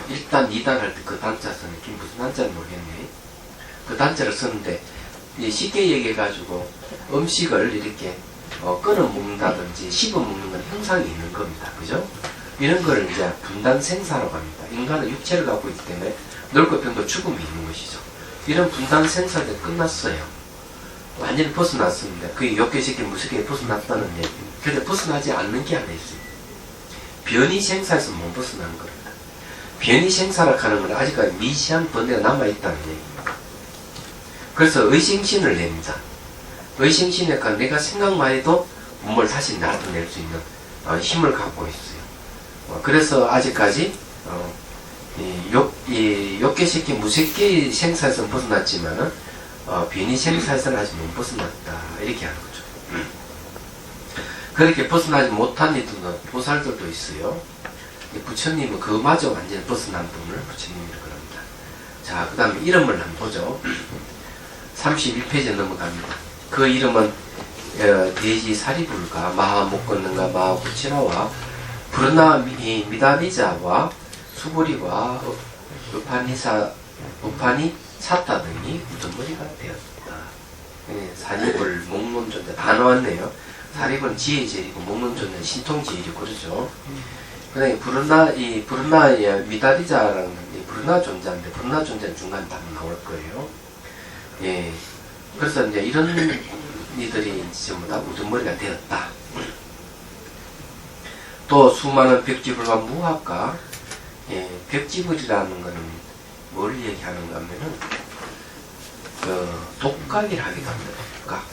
1단, 2단 할 때 그 단자 쓰는 게 무슨 단자는 모르겠네. 그 단자를 쓰는데 쉽게 얘기해가지고 음식을 이렇게 끊어 먹는다든지 씹어 먹는 건 형상이 있는 겁니다. 그죠? 이런 걸 이제 분단 생사라고 합니다. 인간은 육체를 갖고 있기 때문에 넓고 평도 죽음이 있는 것이죠. 이런 분단 생사가 끝났어요. 완전히 벗어났습니다. 그게 욕계시키 무섭게 벗어났다는 얘기입니다. 근데 벗어나지 않는 게 하나 있어요. 변이생사에서 못 벗어난 겁니다. 변이생사라 하는 건 아직까지 미시한 번뇌가 남아있다는 얘기입니다. 그래서 의생신을 냅니다. 의생신이니까 내가 생각만 해도 몸을 다시 나타낼 수 있는 힘을 갖고 있어요. 그래서 아직까지 욕계시키 무색계 생사에서는 벗어났지만은 변이 생사에서는 아직 못 벗어났다 이렇게 하는 거죠. 그렇게 벗어나지 못한 이들은 보살들도 있어요. 부처님은 그마저 완전히 벗어난 분을 부처님이라고 합니다. 자, 그 다음에 이름을 한번 보죠. 31페이지 넘어갑니다. 그 이름은 대지 사리불가 마하목건능가 마하부치라와 부르나 미다비자와 수보리와 우파니 사타 등이 우두머리가 되었다. 사립을 목론존자 다 나왔네요. 사립은 지혜제이고 목론존자는 신통제이고 그러죠. 그 다음에 부르나 미다비자라는 부르나 존자인데 부르나 존자는 중간에 딱 나올 거예요. 예. 그래서 이제 이런 이들이 전부 다 우두머리가 되었다. 또 수많은 벽지불과 무학과 벽지불이라는 것은 뭘 얘기하는가 하면은 독각이라 하기도 합니다. 독각.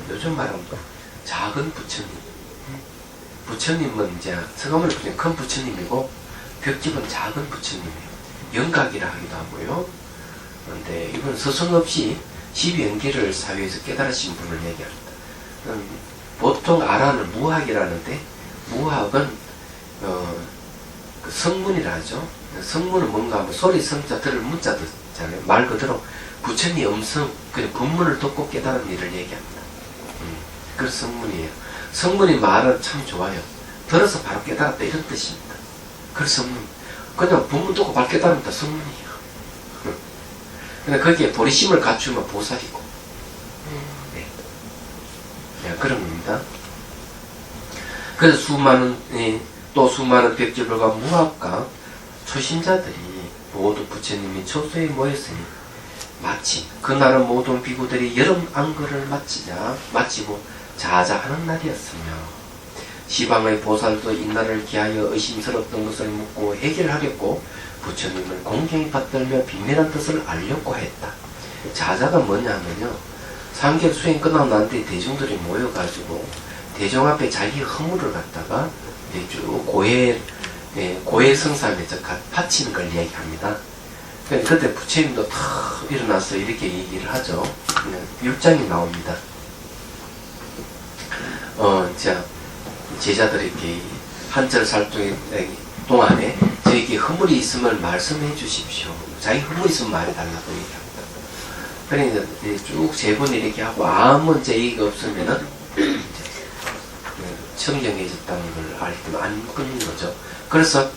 요즘 말하면 작은 부처님. 부처님은 이제 성함을 부르면 큰 부처님이고 벽집은 작은 부처님이에요. 영각이라 하기도 하고요. 그런데 이건 서성 없이 12연기를 사회에서 깨달으신 분을 얘기합니다. 보통 아라는 무학이라는데 무학은 그 성문이라 하죠. 성문은 뭔가 하면 소리 성자 들을 문자 듣잖아요. 말 그대로 부처님 음성 그냥 본문을 듣고 깨달은 일을 얘기합니다. 그래서 성문이에요. 성문이 말은 참 좋아요. 들어서 바로 깨달았다 이런 뜻입니다. 그래서 성문 그냥 본문 듣고 바로 깨달으면 다 성문이에요. 근데 거기에 보리심을 갖추면 보살이고 네. 그런 겁니다. 그래서 수많은 벽지불과 무학과 초신자들이 모두 부처님이 초소에 모였으니 마침 그날은 모든 비구들이 여름 안거를 마치고 자자하는 날이었으며 시방의 보살도 이날을 기하여 의심스럽던 것을 묻고 해결하려고 부처님을 공경히 받들며 비밀한 뜻을 알려고 했다. 자자가 뭐냐면요, 상객 수행 끝나고 난 뒤에 대중들이 모여가지고 대중 앞에 자기 허물을 갖다가 쭉 고해 성삼에 바치는 걸 얘기합니다. 그때 부처님도 탁 일어나서 이렇게 얘기를 하죠. 율장이 나옵니다. 제자들이 이렇게 한절 살동 동안에 저에게 허물이 있으면 말씀해 주십시오. 자기 허물이 있으면 말해달라고 얘기합니다. 그러니까 쭉 세 번 이렇게 하고 아무 제의가 없으면은 청정해졌다는 걸 알 때는 안 끊는 거죠. 그래서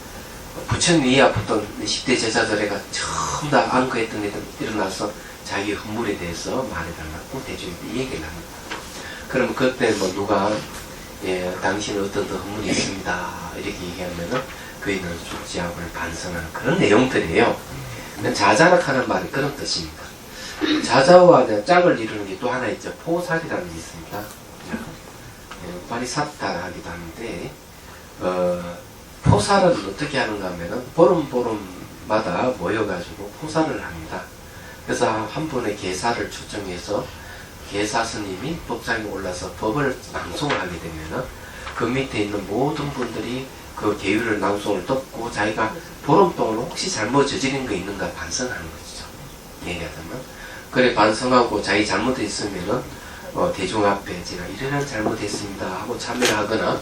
부처님 위에 아팠던 10대 제자들에가 처음 다 안거했던 애들 일어나서 자기 허물에 대해서 말해달라고 대중에게 얘기를 합니다. 그럼 그때 뭐 누가 당신은 어떤 허물이 있습니다 이렇게 얘기하면은 그이는 숙지하고를 반성하는 그런 내용들이에요. 자자락하는 말이 그런 뜻입니다. 자자와 짝을 이루는 게 또 하나 있죠. 포살이라는 게 있습니다. 파리사타 하기도 하는데 포살은 어떻게 하는가 하면은 보름마다 모여가지고 포살을 합니다. 그래서 한 분의 계사를 초청해서 계사 스님이 법상에 올라서 법을 낭송을 하게 되면은 그 밑에 있는 모든 분들이 그 계율을 낭송을 듣고 자기가 보름 동안 혹시 잘못 저지른 거 있는가 반성하는 것이죠. 얘기하자면 그래 반성하고 자기 잘못이 있으면은 대중 앞에 제가 이런 잘못했습니다 하고 참여하거나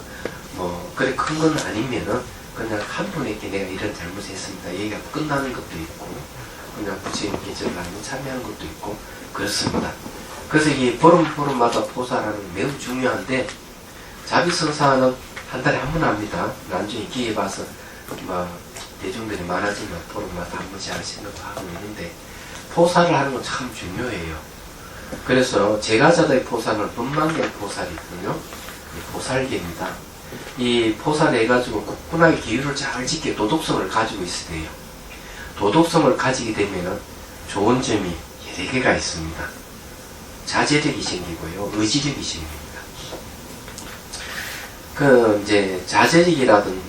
뭐 그래 큰 건 아니면은 그냥 한 분에게 내가 이런 잘못했습니다 얘기가 끝나는 것도 있고 그냥 부처님께 전하는 참여하는 것도 있고 그렇습니다. 그래서 이 보름마다 포사라는 게 매우 중요한데 자비성사는 한 달에 한 번 합니다. 나중에 기회 봐서 대중들이 많아지면 보름마다 한 번씩 할 생각도 하고 있는데 포사를 하는 건 참 중요해요. 그래서 제가자의 포사는 분만경 포살이거든요. 포살계입니다. 이 포살을 해가지고 굳건하게 기율을 잘 지켜 도덕성을 가지고 있어야 돼요. 도덕성을 가지게 되면 좋은 점이 여러 개가 있습니다. 자제력이 생기고요, 의지력이 생깁니다. 그 이제 자제력이라든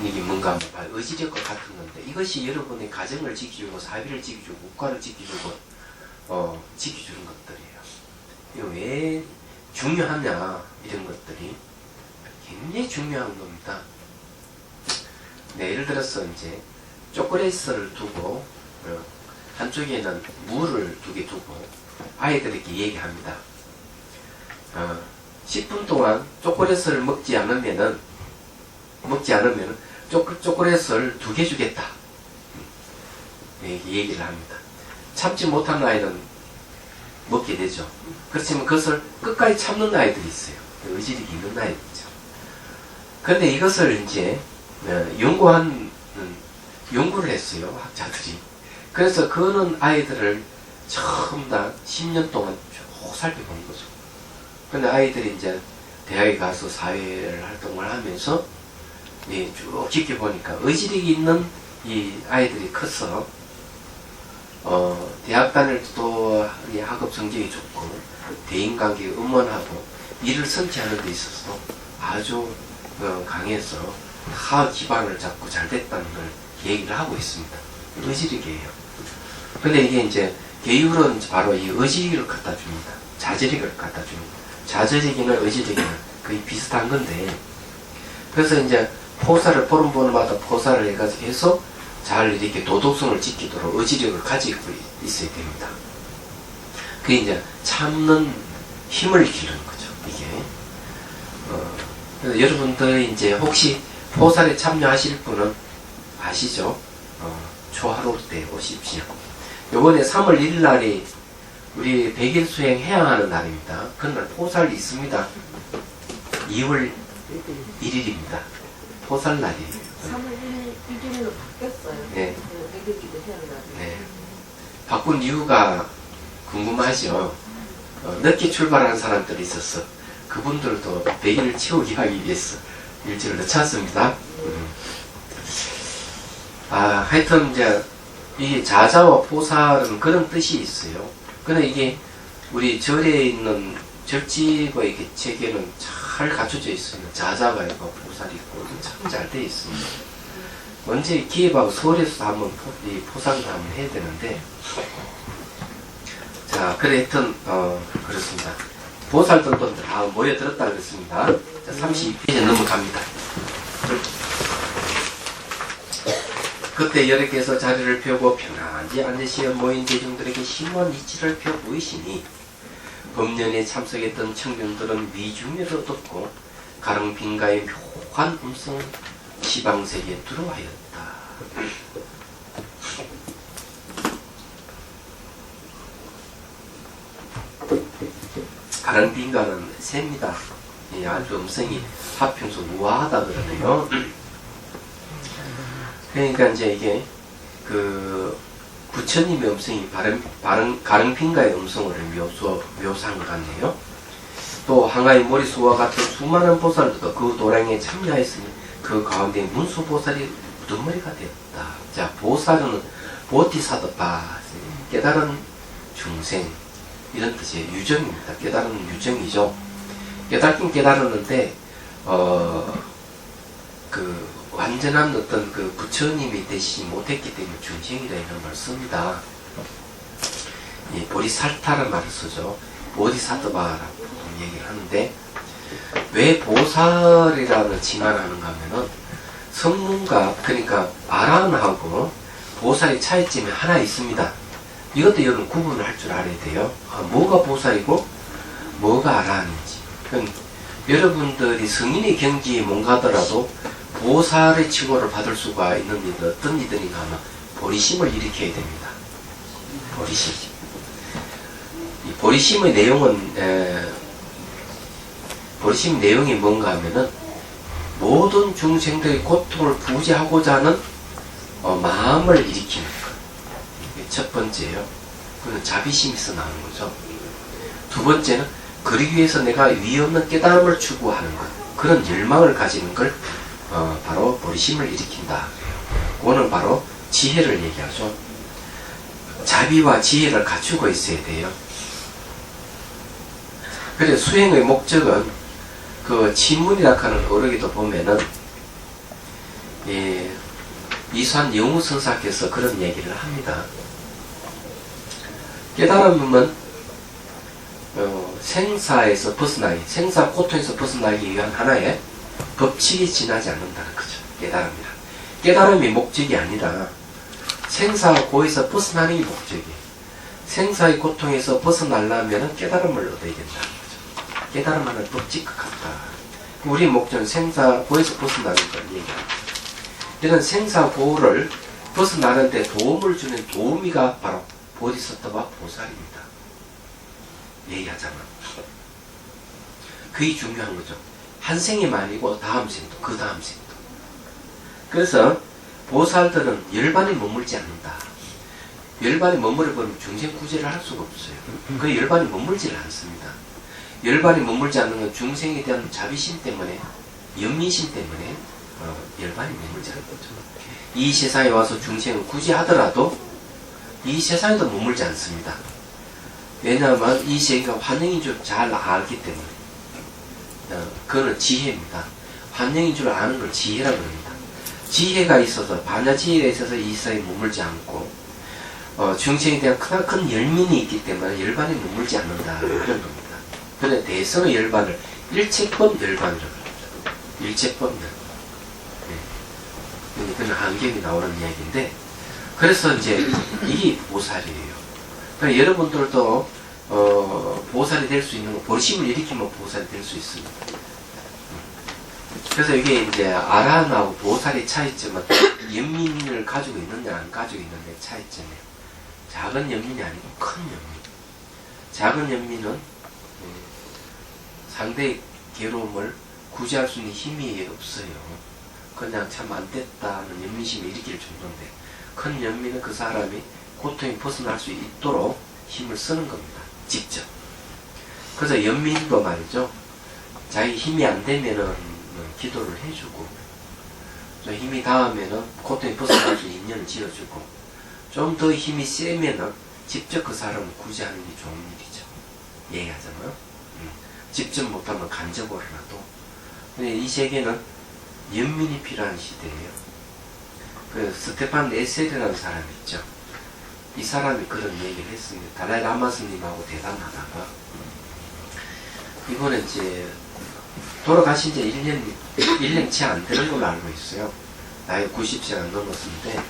이게 뭔가 의지력과 같은 건데, 이것이 여러분의 가정을 지켜주고 사회를 지켜주고 국가를 지켜주고 지켜주는 것들이에요. 이거 왜 중요하냐, 이런 것들이 굉장히 중요한 겁니다. 네, 예를 들어서 이제 초콜릿을 두고 한쪽에는 물을 2개 두고 아이들에게 얘기합니다. 10분 동안 초콜릿을 먹지 않으면은 초콜릿을 2개 주겠다. 이렇게 얘기를 합니다. 참지 못한 아이는 먹게 되죠. 그렇지만 그것을 끝까지 참는 아이들이 있어요. 의지력이 있는 아이들이죠. 근데 이것을 이제 연구를 했어요, 학자들이. 그래서 그는 아이들을 처음 다 10년 동안 쭉 살펴본 거죠. 근데 아이들이 이제 대학에 가서 사회 활동을 하면서 쭉 지켜보니까 의지력이 있는 이 아이들이 커서 대학 다닐 때도 학업 성적이 좋고 대인관계가 음원하고 일을 선취하는 데 있어서 아주 강해서 다 기반을 잡고 잘 됐다는 걸 얘기를 하고 있습니다. 의지력이에요. 근데 이게 이제 계율은 바로 이 의지력을 갖다 줍니다. 자제력을 갖다 줍니다. 자제력이나 의지력이나 거의 비슷한 건데, 그래서 이제 포사를 보름마다 포사를 해가지고 해서 잘 이렇게 도덕성을 지키도록 의지력을 가지고 있어야 됩니다. 그게 이제 참는 힘을 기르는 거죠, 이게. 그래서 여러분들 이제 혹시 포살에 참여하실 분은 아시죠? 초하루 때 오십시오. 요번에 3월 1일 날이 우리 100일 수행 해야 하는 날입니다. 그날 포살이 있습니다. 2월 1일입니다. 포살 날이에요. 3월 1일로 바뀌었어요. 네. 100일기도 해야 한다. 네. 바꾼 이유가 궁금하죠? 늦게 출발하는 사람들이 있어서 그분들도 100일을 채우기 하기 위해서 일주를 늦췄습니다. 하여튼 이제 이 자자와 포살은 그런 뜻이 있어요. 근데 이게 우리 절에 있는 절집의 이렇게 체계는 잘 갖춰져 있습니다. 자자가 있고 포살이 있고 참 잘 돼 있습니다. 언제 기회하고 서울에서 한번 이 포살을 한번 해야 되는데, 자, 그래 하여튼 그렇습니다. 보살들도 다 모여들었다 그랬습니다. 자, 32페이지 넘어갑니다. 그때 여러께서 자리를 펴고 편안히 앉으시어 모인 대중들에게 심한 이치를 펴 보이시니 법년에 참석했던 청년들은 위중에도 듣고 가릉빈가의 묘한 음성 시방세계에 들어와였다. 가릉빈가는 새입니다. 아주 음성이 하평소 우아하다 그러네요. 그러니까 이제 이게 그 부처님의 음성이 가릉빈가의 음성을 묘사한 것 같네요. 또 항아리 모리수와 같은 수많은 보살들도 그 도량에 참여했으니 그 가운데 문수보살이 우두머리가 되었다. 자, 보살은 보티사드파, 깨달은 중생, 이런 뜻이에요. 유정입니다. 깨달은 유정이죠. 깨닫긴 깨달았는데 그 완전한 어떤 그 부처님이 되시지 못했기 때문에 중생이라 이런 말 씁니다. 이 보리살타라는 말을 쓰죠. 보디사트바라고 얘기를 하는데, 왜 보살이라는 칭환을 하는가 하면은 성문과, 그러니까 아라한하고 보살의 차이점이 하나 있습니다. 이것도 여러분 구분을 할 줄 알아야 돼요. 뭐가 보살이고 뭐가 아라한인지. 여러분들이 성인의 경지에 못 가더라도 보살의 칭호를 받을 수가 있는 이들, 어떤 이들인가 하면 보리심을 일으켜야 됩니다. 보리심. 이 보리심의 내용은 보리심 내용이 뭔가 하면은 모든 중생들의 고통을 부재하고자 하는 마음을 일으키는 것. 이게 첫 번째예요. 그건 자비심에서 나오는 거죠. 두 번째는 그러기 위해서 내가 위없는 깨달음을 추구하는 것. 그런 열망을 가지는 걸 바로 보리심을 일으킨다. 그거는 바로 지혜를 얘기하죠. 자비와 지혜를 갖추고 있어야 돼요. 그래서 수행의 목적은 그 친문이라 하는 어록에도 보면은 예, 이수한 영우선사께서 그런 얘기를 합니다. 깨달음은 생사에서 벗어나기, 생사 고통에서 벗어나기 위한 하나의 법칙이 지나지 않는다는 거죠. 깨달음이라. 깨달음이 목적이 아니라 생사고에서 벗어나는 게 목적이에요. 생사의 고통에서 벗어나려면 깨달음을 얻어야 된다는 거죠. 깨달음하는 법칙과 같다. 우리 목적은 생사고에서 벗어나는 걸 얘기합니다. 이런 생사고를 벗어나는데 도움을 주는 도우미가 바로 보디서ttva 보살입니다. 얘기하자면 그게 중요한 거죠. 한 생이 아니고 다음 생도 그 다음 생도. 그래서 보살들은 열반에 머물지 않는다. 열반에 머무르면 중생 구제를 할 수가 없어요. 그 열반에 머물지를 않습니다. 열반에 머물지 않는 건 중생에 대한 자비심 때문에, 연민심 때문에 열반에 머물지 않는 거죠. 이 세상에 와서 중생을 구제하더라도 이 세상에도 머물지 않습니다. 왜냐하면 이 세계가 환영인 줄 잘 알기 때문에. 그거는 지혜입니다. 환영인 줄 아는 걸 지혜라고 합니다. 지혜가 있어서, 반야지혜가 있어서 이 세상에 머물지 않고 중생에 대한 큰 열민이 있기 때문에 열반에 머물지 않는다 그런 겁니다. 그런데 대성의 열반을 일체법 열반이라고 합니다. 일체법 열반. 네. 그런 한경이 나오는 이야기인데, 그래서 이제 이게 보살이에요. 그러니까 여러분들도 보살이 될 수 있는 거, bor심을 일으키면 보살이 될 수 있습니다. 그래서 이게 이제 아라한하고 보살의 차이점은 연민을 가지고 있느냐 안 가지고 있느냐의 차이점이에요. 작은 연민이 아니고 큰 연민. 작은 연민은 상대의 괴로움을 구제할 수 있는 힘이 없어요. 그냥 참 안 됐다는 연민심을 일으킬 정도인데, 큰 연민은 그 사람이 고통이 벗어날 수 있도록 힘을 쓰는 겁니다. 직접. 그래서 연민도 말이죠. 자기 힘이 안 되면은 기도를 해주고, 좀 힘이 닿으면은 고통이 벗어날 수 있는 인연을 지어주고, 좀 더 힘이 세면은 직접 그 사람을 구제하는 게 좋은 일이죠. 얘기하자면. 직접 못하면 간접으로라도. 근데 이 세계는 연민이 필요한 시대예요. 그 스테판 에셀이라는 사람이 있죠. 이 사람이 그런 얘기를 했습니다. 달라이 라마 스님하고 대담하다가, 이번에 이제 돌아가신 지 1년 채 안 되는 걸로 알고 있어요. 나이 90세가 넘었는데,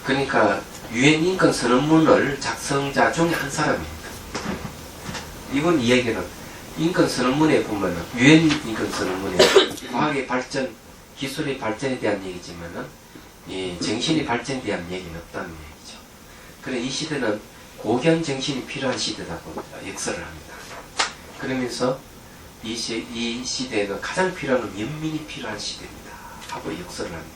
그러니까 유엔 인권 선언문을 작성자 중에 한 사람입니다. 이번 이야기는 인권 선언문에 보면은, 유엔 인권 선언문에 과학의 발전, 기술의 발전에 대한 얘기지만은 정신의 발전에 대한 얘기는 없다는 얘기죠. 그래 이 시대는 고견 정신이 필요한 시대라고 역설을 합니다. 그러면서 이 시대에는 가장 필요한 건 연민이 필요한 시대입니다 하고 역설을 합니다.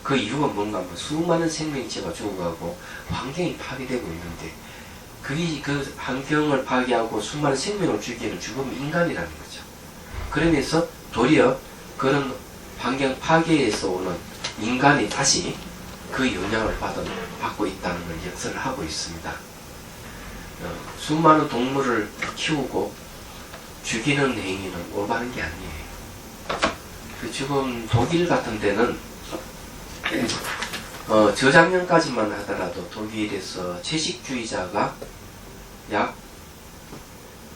그 이유가 뭔가 하면 수많은 생명체가 죽어가고 환경이 파괴되고 있는데, 그 환경을 파괴하고 수많은 생명을 죽이는 죽음이 인간이라는 거죠. 그러면서 도리어 그런 환경 파괴에서 오는 인간이 다시 그 영향을 받고 있다는 걸 역설을 하고 있습니다. 수많은 동물을 키우고 죽이는 행위는 올바른 게 아니에요. 지금 독일 같은 데는 저작년까지만 하더라도 독일에서 채식주의자가 약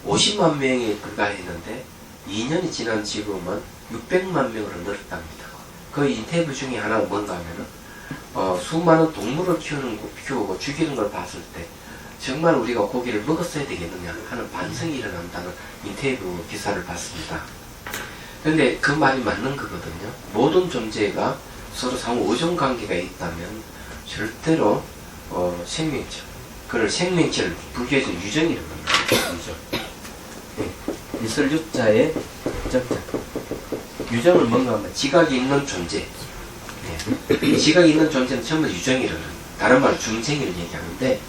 50만 명이 불과했는데 2년이 지난 지금은 600만 명으로 늘었답니다. 그 인터뷰 중에 하나가 뭔가 하면은 수많은 동물을 키우고 죽이는 걸 봤을 때 정말 우리가 고기를 먹었어야 되겠느냐 하는 반성이 일어난다는 인터뷰 기사를 봤습니다. 근데 그 말이 맞는 거거든요. 모든 존재가 서로 상호 의존 관계가 있다면 절대로 생명체, 그걸 생명체를 불교에서 유정이라고 합니다. 유정. 이설유자의 적자. 유정을 뭔가 하면 지각이 있는 존재. 지각이 있는 존재는 전부 유정이라는, 다른 말로 중생이를 얘기하는데,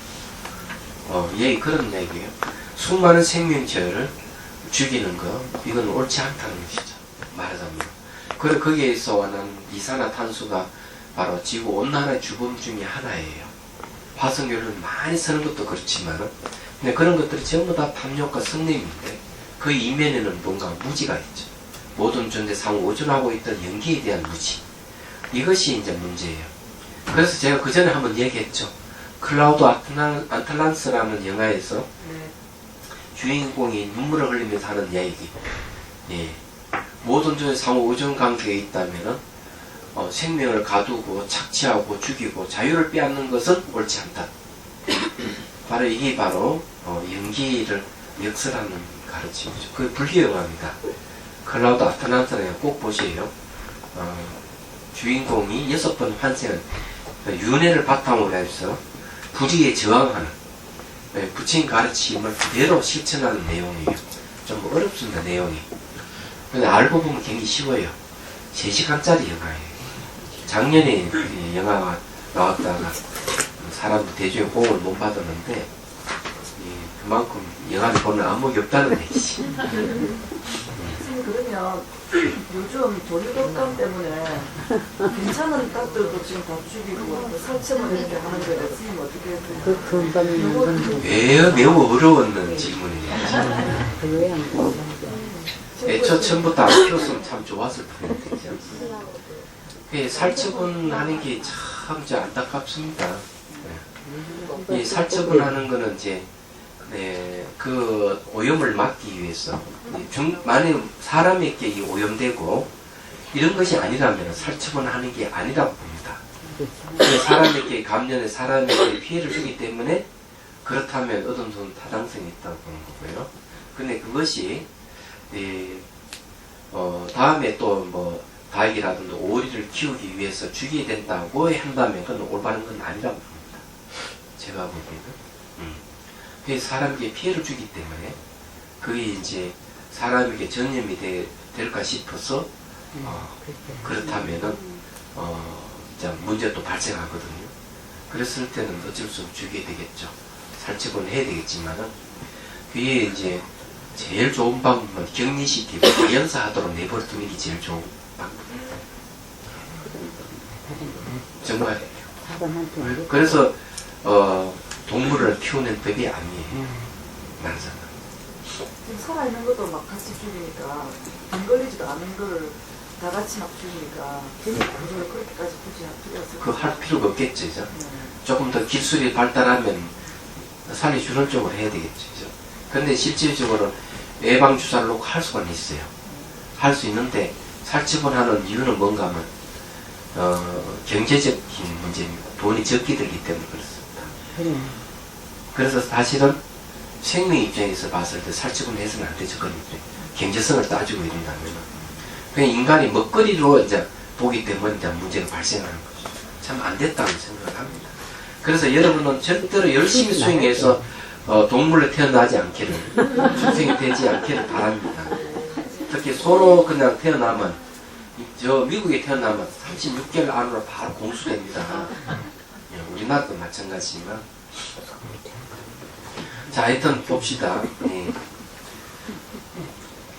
얘기 그런 얘기예요. 수많은 생명체를 죽이는 거, 이건 옳지 않다는 것이죠. 말하자면. 그리고 거기에서 오는 이산화탄소가 바로 지구 온난화의 주범 중에 하나예요. 화석연료를 많이 쓰는 것도 그렇지만 근데 그런 것들이 전부 다 탐욕과 성냄인데 그 이면에는 뭔가 무지가 있죠. 모든 존재 상호 오존하고 있던 연기에 대한 무지. 이것이 이제 문제예요. 그래서 제가 그 전에 한번 얘기했죠. 클라우드 아틀란스라는 영화에서 네. 주인공이 눈물을 흘리면서 하는 이야기. 예. 모든 존재 상호 오존 관계에 있다면은 생명을 가두고 착취하고 죽이고 자유를 빼앗는 것은 옳지 않다. 바로 이게 바로 연기를 역설하는 가르침이죠. 그 불교 영화입니다. 클라우드 아틀란스는 꼭 보세요. 주인공이 6번 환생을 윤회를 바탕으로 해서 불의에 저항하는 부처님 가르침을 그대로 실천하는 내용이에요. 좀 어렵습니다, 내용이. 근데 알고 보면 굉장히 쉬워요. 3시간짜리 영화예요. 작년에 이 영화가 나왔다가 사람들 대중의 호응을 못 받았는데 그만큼 영화를 보는 안목이 없다는 얘기지. 선생님 그러면 요즘 도리독감 때문에 괜찮은 닭들도 지금 다 죽이고 살처분 이렇게 하는 거예요. 선생님 어떻게 해요? 그 근본은 건 매우 어려운 질문이에요. 그거야 안 돼. 애초 처음부터 안 키웠으면 참 좋았을 텐데, 그죠? 살처분하는 게 참 안타깝습니다. 이 살처분하는 거는 이제 그 오염을 막기 위해서 만약 사람에게 이 오염되고 이런 것이 아니라면 살처분하는 게 아니라고 봅니다. 사람에게 감염해 사람에게 피해를 주기 때문에 그렇다면 어떤 타당성이 있다고 보는 거고요. 근데 그것이 다음에 또 뭐 닭이라든지 오리를 키우기 위해서 죽여야 된다고 한다면 그건 올바른 건 아니라고 봅니다. 제가 보기에는. 그래서 사람에게 피해를 주기 때문에 그게 이제 사람에게 전염이 될까 싶어서 그렇다면은 문제가 또 발생하거든요. 그랬을 때는 어쩔 수 없이 죽여야 되겠죠. 살처분을 해야 되겠지만은 그게 이제 제일 좋은 방법은 격리시키고 자연사하도록 내버려두는 게 제일 좋은 방법입니다. 정말. 그래서 동물을 키우는 법이 아니에요. 맞아. 지금 살아있는 것도 막 같이 죽이니까 안 걸리지도 않은 거를 다 같이 막 죽이니까 그걸 그렇게까지 굳이 할 필요 없을 그거 할 필요가 없겠죠. 그죠? 네. 조금 더 기술이 발달하면 살려주는 쪽으로 해야 되겠죠. 그죠? 근데 실질적으로 예방주사를 놓고 할 수가 있어요. 할 수 있는데 살처분하는 이유는 뭔가 하면 경제적인 문제입니다. 돈이 적게 들기 때문에 그렇습니다. 그래서 사실은 생명 입장에서 봤을 때 살처분을 해서는 안 되죠. 그런 경제성을 따지고 이런다면 그냥 인간이 먹거리로 이제 보기 때문에 이제 문제가 발생하는 거죠. 참 안 됐다고 생각을 합니다. 그래서 여러분은 절대로 열심히 수행해서 동물로 태어나지 않기를, 출생이 되지 않기를 바랍니다. 특히 소로 그냥 태어나면, 저 미국에 태어나면 36개월 안으로 바로 공수됩니다. 우리나라도 마찬가지지만. 자, 하여튼 봅시다.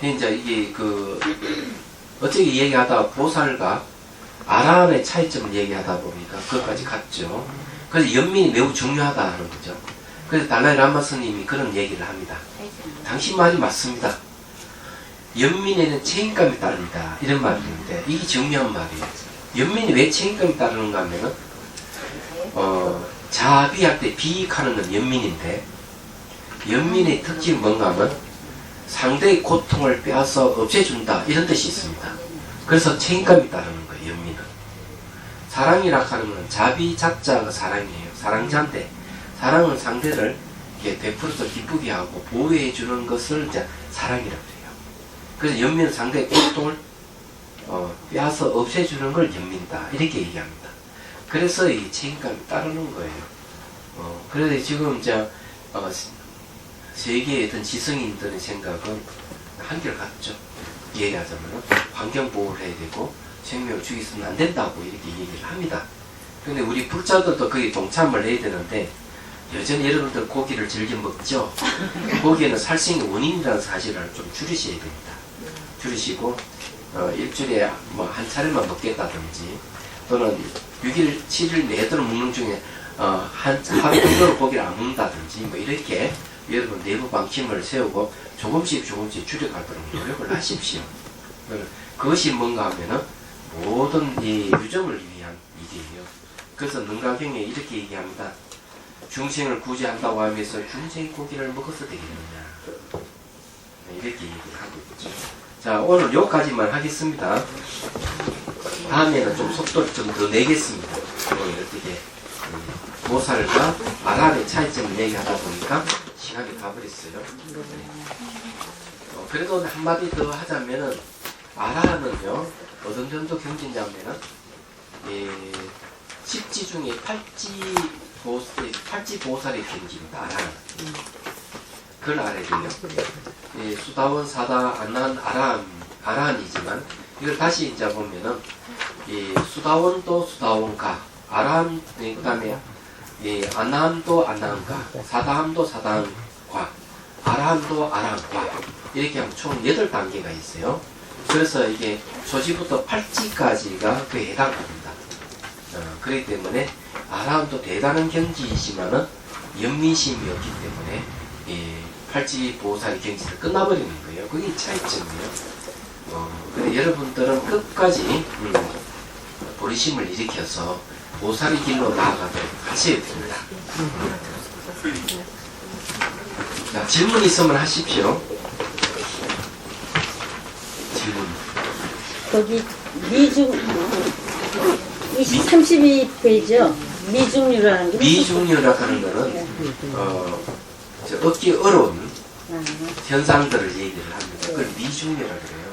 이제 이게 어떻게 얘기하다 보살과 아라한의 차이점을 얘기하다 보니까 그것까지 갔죠. 그래서 연민이 매우 중요하다 하는 거죠. 그래서 달라이 라마 스님이 그런 얘기를 합니다. 당신 말이 맞습니다. 연민에는 책임감이 따른다. 이런 말이 있는데 이게 중요한 말이에요. 연민이 왜 책임감이 따르는가 하면은 자비할 때 비익하는 건 연민인데 연민의 특징이 뭔가 하면 상대의 고통을 빼앗아 없애준다. 이런 뜻이 있습니다. 그래서 책임감이 따르는 거예요. 연민은. 사랑이라 하는 건 자비 자자가 사랑이에요. 사랑자인데 사랑은 상대를 이렇게 베풀어서 기쁘게 하고 보호해 주는 것을 이제 사랑이라고 해요. 그래서 연민은 상대의 고통을 빼앗아 없애주는 걸 연민이다. 이렇게 얘기합니다. 그래서 이 책임감이 따르는 거예요. 그래서 지금 이제 세계의 어떤 지성인들의 생각은 한결같죠. 얘기하자면 환경 보호를 해야 되고 생명을 죽이서는 안 된다고 이렇게 얘기를 합니다. 근데 우리 불자들도 거기 동참을 해야 되는데 여전히 여러분들 고기를 즐겨 먹죠. 고기에는 살생의 원인이라는 사실을 좀 줄이셔야 됩니다. 줄이시고 일주일에 뭐 한 차례만 먹겠다든지 또는 6일, 7일 내도록 먹는 중에 하루 정도로 고기를 안 먹는다든지 뭐 이렇게 여러분 내부 방침을 세우고 조금씩 줄여가도록 노력을 하십시오. 그것이 뭔가 하면은 모든 이 유정을 위한 일이에요. 그래서 능가경에 이렇게 얘기합니다. 중생을 구제한다고 하면서 중생이 고기를 먹어서 되겠느냐, 이렇게 얘기를 하고 있죠. 자, 오늘 여기까지만 하겠습니다. 다음에는 좀 속도를 좀 더 내겠습니다. 어떻게 모살과 아람의 차이점을 얘기하다 보니까 시간이 가버렸어요. 그래도 한마디 더 하자면은 아라는요 어떤 정도 경진자면은 십지 중에 팔지 보살의 경지입니다. 아라는 그걸 알아야 돼요. 수다원 사다 안난 아라한이지만 이걸 다시 이제 보면은 수다원도 수다원가, 아라한 그다음에 안나함도 안나함가, 사다함도 사다함과, 아라함도 아라함과 이렇게 하면 총 8단계가 있어요. 그래서 이게 소지부터 팔지까지가 그에 해당합니다. 그렇기 때문에 아라함도 대단한 경지이지만은 연민심이 없기 때문에 팔지 보살의 경지를 끝나버리는 거예요. 그게 차이점이에요. 근데 여러분들은 끝까지 보리심을 일으켜서 보살의 길로 나아가도록 하셔야 됩니다. 자, 질문 있으면 하십시오. 질문. 거기 미중 32페이지요. 미중류라는 게 미중류라고 하는 거는 얻기 어려운 현상들을 얘기를 합니다. 그걸 미중류라고 그래요.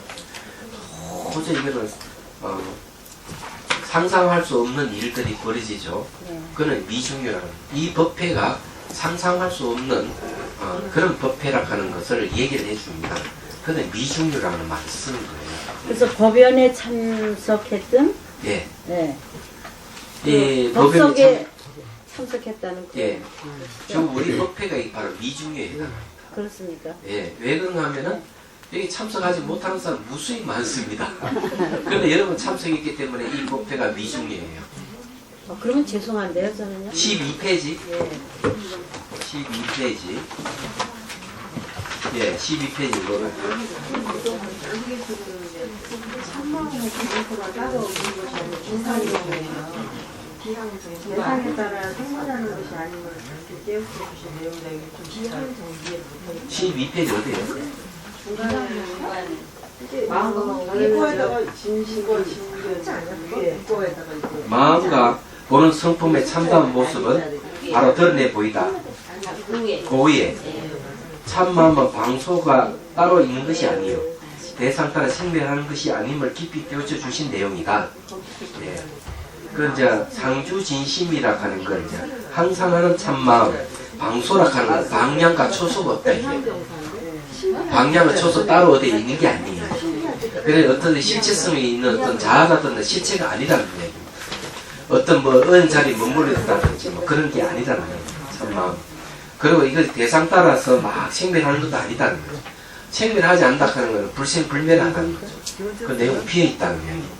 도저히 이거는 상상할 수 없는 일들이 벌어지죠. 그거는 미중류라고 합니다. 이 법회가 상상할 수 없는 그런 법회라고 하는 것을 얘기를 해줍니다. 그거는 미중류라는 말을 쓰는 거예요. 그래서 법연에 참석했던 예. 네. 이 법석에 참석했다는 거. 예. 지금 우리 법회가 바로 미중류에 해당합니다. 그렇습니까? 예. 왜 그런가 하면은 여기 참석하지 못하는 사람 무수히 많습니다. 그런데 여러분 참석했기 때문에 이 법회가 미중류예요. 그러면 죄송한데요, 저는요. 12페이지. 예. 12페이지. 예, 12페이지로. 대상에 따라 생활하는 것이 아닌 것을 그렇게 깨우쳐 주신 내용이다. 이게 좀 비슷한 정리에 붙어 12페이지 어디에요? 중간에 마음과 이거에다가 진심과 진견 이거에다가 마음과 보는 성품의 참다운 모습은 바로 드러내 보이다. 고의에 참마음은 방소가 따로 있는 것이 아니요 대상 따라 생멸하는 것이 아님을 깊이 깨우쳐 주신 내용이다. 예. 그 이제 상주진심이라 하는 걸 이제 항상 하는 참마음, 방소라 하는 건 방향과 초소가 없다 이게. 방향과 초소 따로 어디에 있는 게 아니에요. 그래서 어떤 실체성이 있는 어떤 자아라든지 실체가 아니라는 얘기입니다. 어떤 뭐 어느 자리에 머무르다든지 뭐 그런 게 아니라는 거예요. 참마음. 그리고 이걸 대상 따라서 막 생멸하는 것도 아니다는 거죠. 생멸하지 않는다 하는 것은 불생불멸하다는 거죠. 그 내용 비어 있다는 이야기입니다.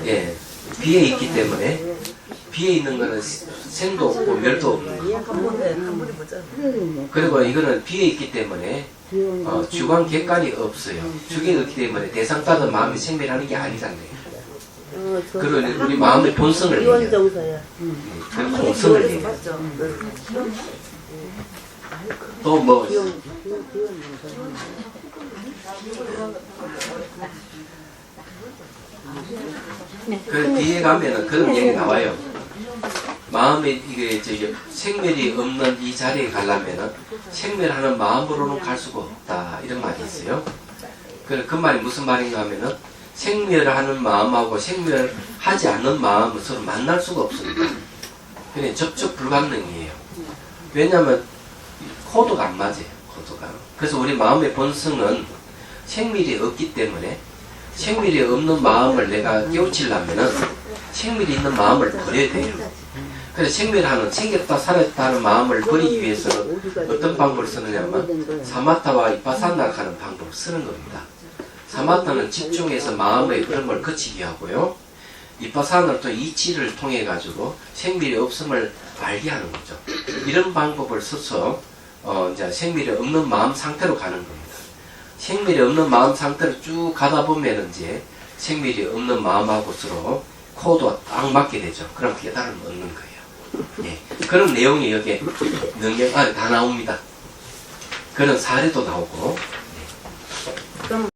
예, 비어 있기 때문에 비어 있는 거는 생도 없고 멸도 없는 거죠. 그리고 이거는 비어 있기 때문에 주관 객관이 없어요. 주객이 없기 때문에 대상 따라 마음이 생멸하는 게 아니라는 거예요. 그리고 우리 마음의 본성을 얘기해요. 그 본성을 얘기해요. 또 뭐 그 뒤에 가면은 그런 얘기 나와요. 마음에 이게 저기 생멸이 없는 이 자리에 가려면은 생멸하는 마음으로는 갈 수가 없다 이런 말이 있어요. 그 말이 무슨 말인가 하면은 생멸하는 마음하고 생멸하지 않는 마음은 서로 만날 수가 없습니다. 그냥 접촉 불가능이에요. 왜냐하면 코드가 안 맞아요. 코드가. 그래서 우리 마음의 본성은 생멸이 없기 때문에 생멸이 없는 마음을 내가 깨우치려면은 생멸이 있는 마음을 버려야 돼요. 그래서 생멸하는 생겼다 살았다 하는 마음을 버리기 위해서는 어떤 방법을 쓰느냐면 사마타와 이파사나 하는 방법을 쓰는 겁니다. 사마타는 집중해서 마음의 흐름을 거치게 하고요. 이파사나는 또 이치를 통해 가지고 생멸이 없음을 알게 하는 거죠. 이런 방법을 써서 이제 생미를 없는 마음 상태로 가는 겁니다. 생미이 없는 마음 상태로 쭉 가다 보면 이제 생미이 없는 마음하고 서로 코드가 딱 맞게 되죠. 그럼 깨달음을 얻는 거예요. 예. 그런 내용이 여기에 능력 안에 다 나옵니다. 그런 사례도 나오고. 그럼